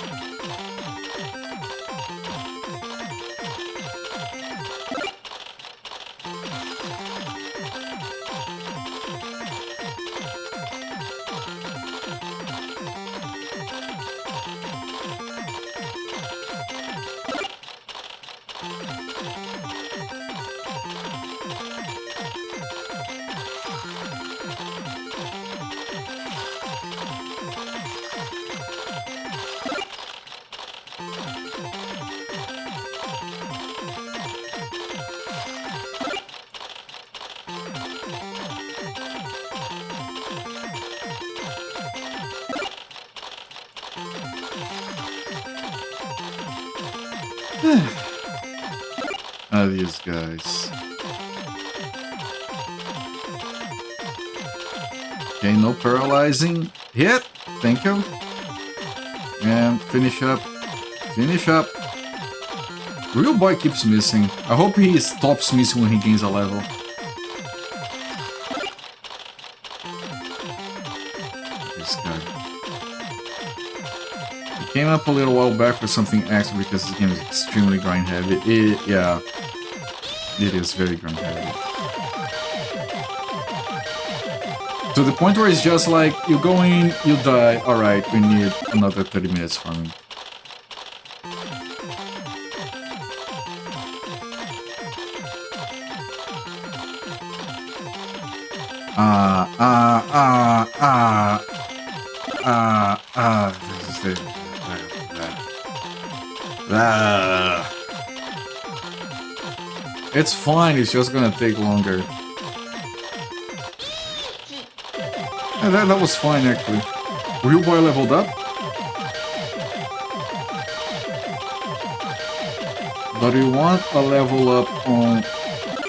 These guys. Okay, no paralyzing. Hit! Thank you. And finish up. Finish up. Real boy keeps missing. I hope he stops missing when he gains a level. This guy. He came up a little while back for something extra because this game is extremely grind heavy. Yeah. It is very grind heavy. To the point where it's just like, you go in, you die, alright, we need another 30 minutes farming. This is it. It's fine, it's just gonna take longer. Yeah, that was fine actually. Real boy leveled up. But we want a level up on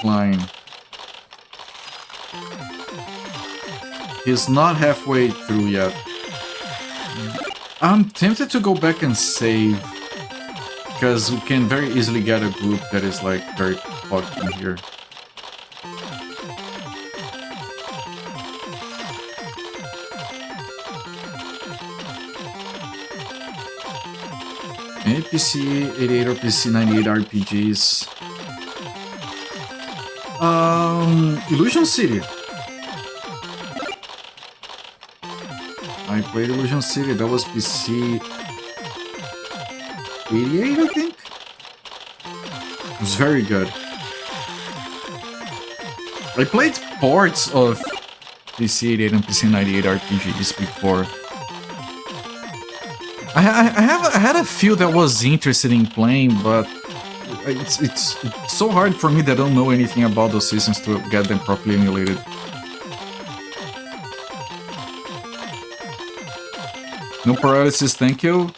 Klein. He's not halfway through yet. I'm tempted to go back and save. Because we can very easily get a group that is like very fucked in here. Any PC 88 or PC 98 RPGs? Illusion City. I played Illusion City, that was PC 88, I think? It was very good. I played ports of PC 88 and PC 98 RPGs before. I had a few that was interested in playing, but it's so hard for me that I don't know anything about those systems to get them properly emulated. No paralysis, thank you.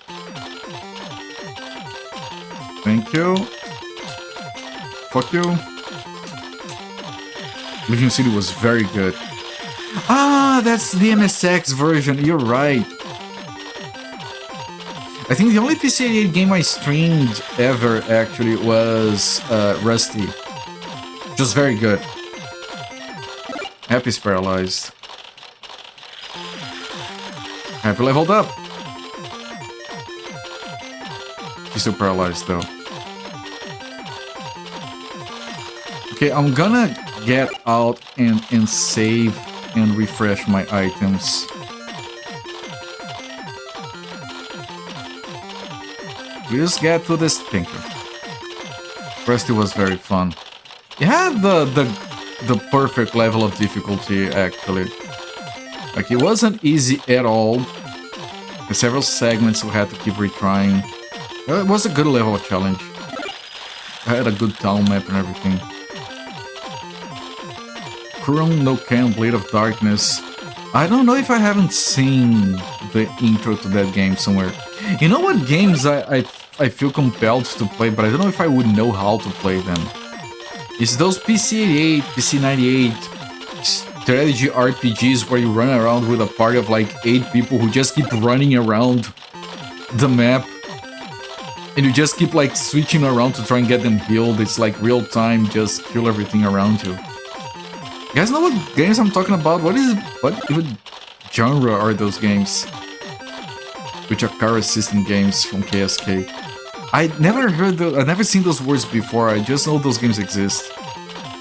Thank you. Fuck you. Illusion City was very good. Ah, that's the MSX version, you're right. I think the only PC-88 game I streamed ever, actually, was Rusty. Just very good. Happy's paralyzed. Happy leveled up. He's still paralyzed, though. Okay, I'm gonna get out and save and refresh my items. We just get to this thinker. First, it was very fun. It had the perfect level of difficulty, actually. Like, it wasn't easy at all. There's several segments we had to keep retrying. It was a good level of challenge. I had a good town map and everything. Kurum no Can Blade of Darkness. I don't know if I haven't seen the intro to that game somewhere. You know what games I feel compelled to play, but I don't know if I would know how to play them. It's those PC-88, PC-98 strategy RPGs where you run around with a party of like 8 people who just keep running around the map. And you just keep like switching around to try and get them healed. It's like real time, just kill everything around you. You guys know what games I'm talking about? What even genre are those games? Which are car assistant games from KSK. I've never seen those words before. I just know those games exist.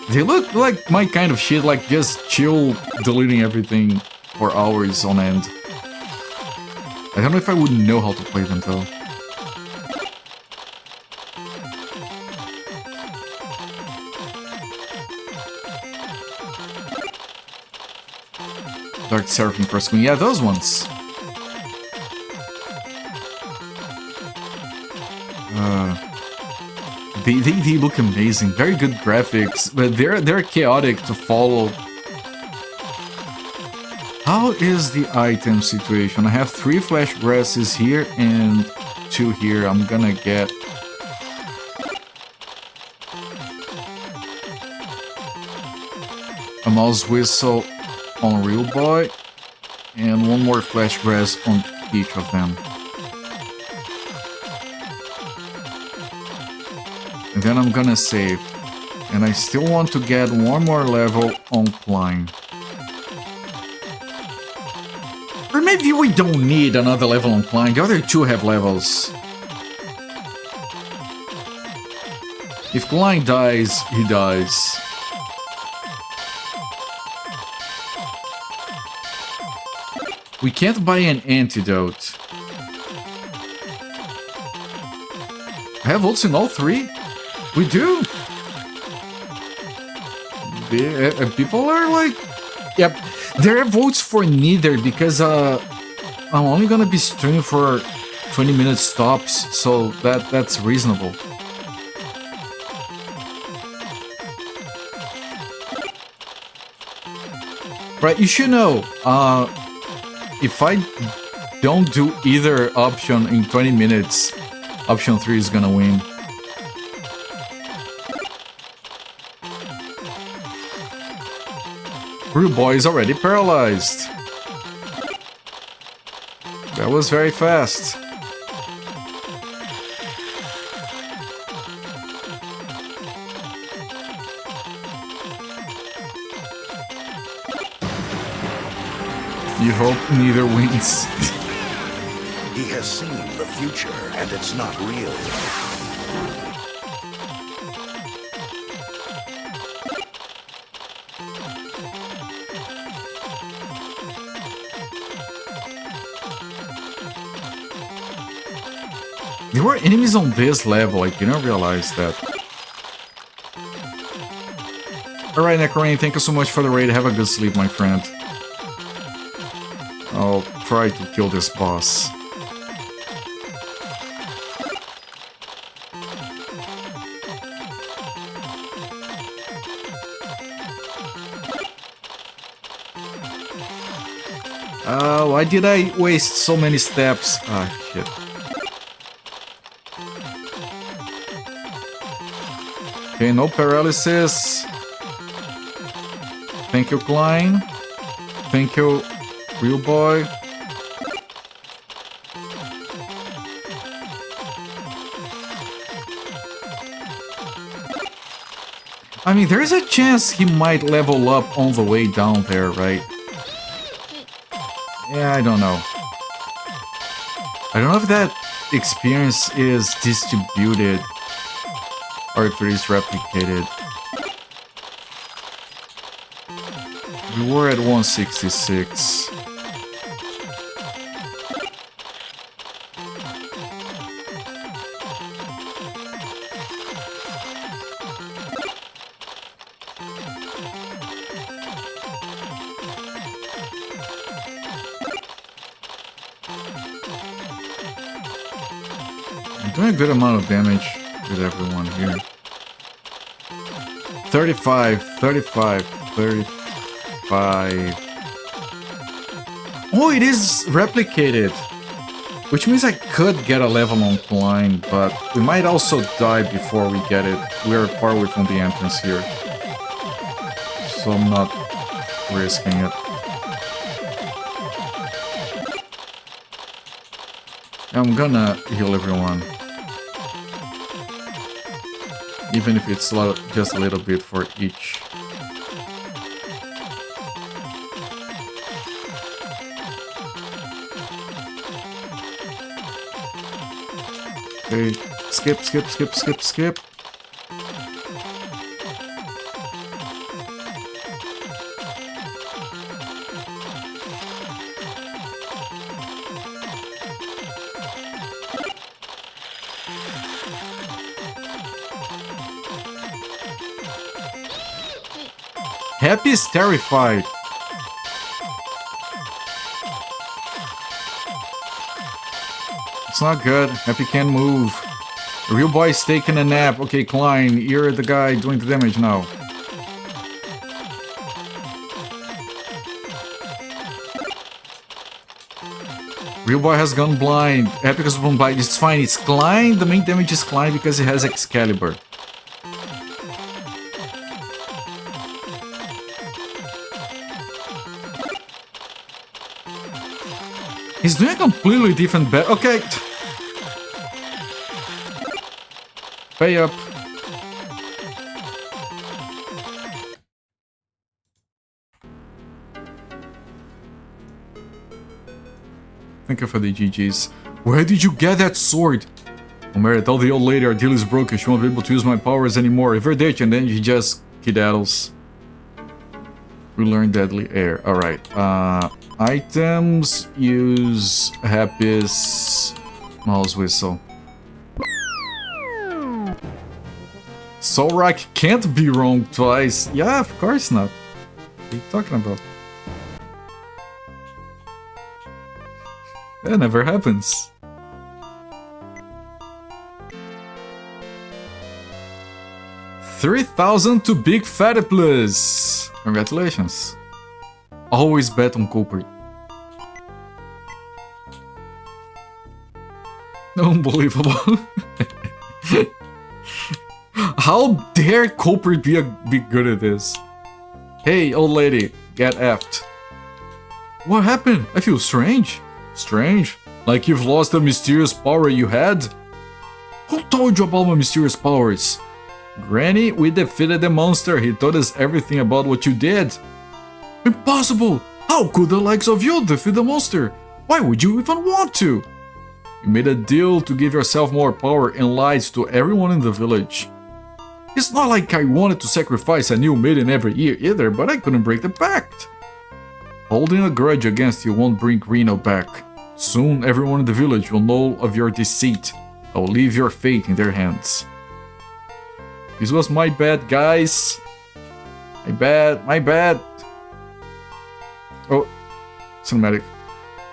They look like my kind of shit, like just chill deleting everything for hours on end. I don't know if I would know how to play them though. Dark Seraphim First Queen, yeah, those ones. They look amazing, very good graphics, but they're chaotic to follow. How is the item situation? I have 3 flash grasses here and 2 here. I'm gonna get a mouse whistle on Real Boy and 1 more flash grass on each of them. And then I'm gonna save. And I still want to get 1 more level on Climb. Or maybe we don't need another level on Climb. The other 2 have levels. If Climb dies, he dies. We can't buy an antidote. I have votes in all 3? We do. People are like... Yep. There are votes for neither because I'm only gonna be streaming for 20-minute stops, so that's reasonable. Right, you should know, if I don't do either option in 20 minutes, option 3 is gonna win. Real Boy is already paralyzed. That was very fast. You hope neither wins. He has seen the future, and it's not real. There were enemies on this level, I didn't realize that. Alright, Necrorain, thank you so much for the raid. Have a good sleep, my friend. I'll try to kill this boss. Why did I waste so many steps? Ah, shit. Okay, no paralysis. Thank you, Klein. Thank you, Real Boy. I mean, there is a chance he might level up on the way down there, right? Yeah, I don't know. I don't know if that experience is distributed or if it is replicated. We were at 166. I'm doing a good amount of damage with everyone here. 35, 35, 35. Oh, it is replicated! Which means I could get a level on Klein, but we might also die before we get it. We're far away from the entrance here. So I'm not risking it. I'm gonna heal everyone. Even if it's just a little bit for each. Okay, skip, skip, skip, skip, skip. Happy is terrified. It's not good. Happy can't move. The real boy is taking a nap. Okay, Klein, you're the guy doing the damage now. Real boy has gone blind. Happy has gone blind. It's fine. It's Klein. The main damage is Klein because he has Excalibur. He's doing a completely different bet. Okay. Pay up. Thank you for the GGs. Where did you get that sword? Omera, tell the old lady our deal is broken. She won't be able to use my powers anymore. If her ditch, and then she just kedaddles. We learn Deadly Air. Alright. Items. Use Happy's mouse whistle. Solrak can't be wrong twice. Yeah, of course not. What are you talking about? That never happens. $3,000 to Big Fatty Plus. Congratulations. Always bet on Cooper. Unbelievable. How dare Cooper be good at this? Hey, old lady, get effed. What happened? I feel strange. Strange? Like you've lost the mysterious power you had? Who told you about my mysterious powers? Granny, we defeated the monster. He told us everything about what you did. Impossible! How could the likes of you defeat the monster? Why would you even want to? You made a deal to give yourself more power and lied to everyone in the village. It's not like I wanted to sacrifice a new maiden every year either, but I couldn't break the pact. Holding a grudge against you won't bring Reno back. Soon everyone in the village will know of your deceit. I will leave your fate in their hands. This was my bad, guys. My bad. Oh, cinematic.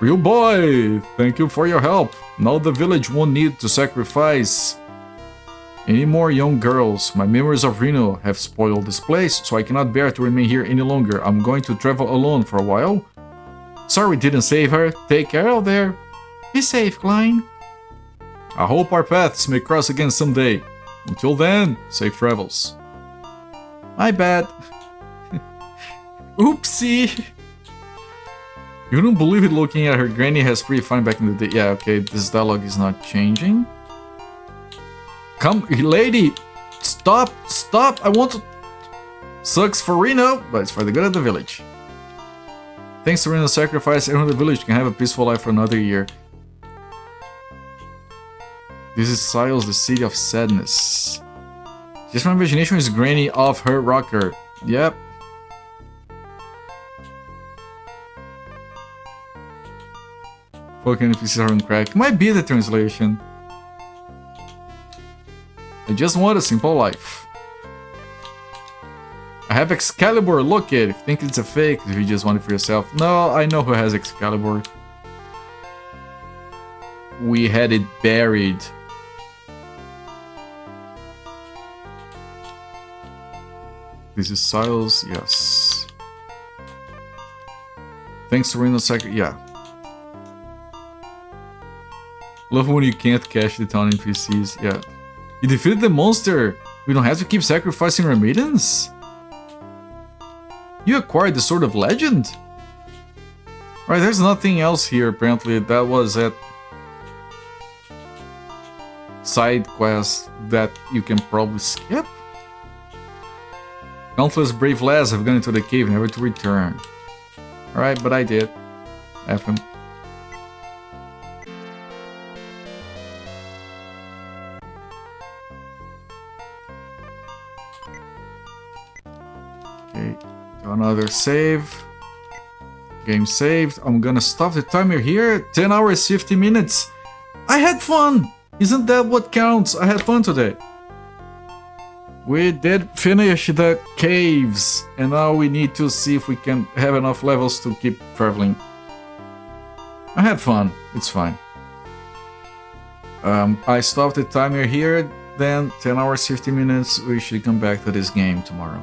Real boy, thank you for your help. Now the village won't need to sacrifice any more young girls. My memories of Reno have spoiled this place, so I cannot bear to remain here any longer. I'm going to travel alone for a while. Sorry we didn't save her. Take care out there. Be safe, Klein. I hope our paths may cross again someday. Until then, safe travels. My bad. Oopsie. You don't believe it looking at her. Granny has free fun back in the day. Yeah, okay, this dialogue is not changing. Come, lady! Stop! Stop! I want to... Sucks for Reno, but it's for the good of the village. Thanks to Reno's sacrifice, everyone in the village can have a peaceful life for another year. This is Siles, the city of sadness. Just my imagination is Granny off her rocker. Yep. Fucking NPCs are on crack. Might be the translation. I just want a simple life. I have Excalibur, look it. If you think it's a fake, if you just want it for yourself. No, I know who has Excalibur. We had it buried. This is Siles, yes. Thanks to Reno Second, yeah. Love when you can't catch the town NPCs, yeah. You defeated the monster! We don't have to keep sacrificing our maidens? You acquired the Sword of Legend? Right, there's nothing else here apparently. That was at side quest that you can probably skip? Countless brave lads have gone into the cave never to return. Alright, but I did. F him. Okay, do another save. Game saved. I'm gonna stop the timer here. 10 hours, 50 minutes. I had fun! Isn't that what counts? I had fun today. We did finish the caves, and now we need to see if we can have enough levels to keep traveling. I had fun, it's fine. I stopped the timer here, then 10 hours, 50 minutes, we should come back to this game tomorrow.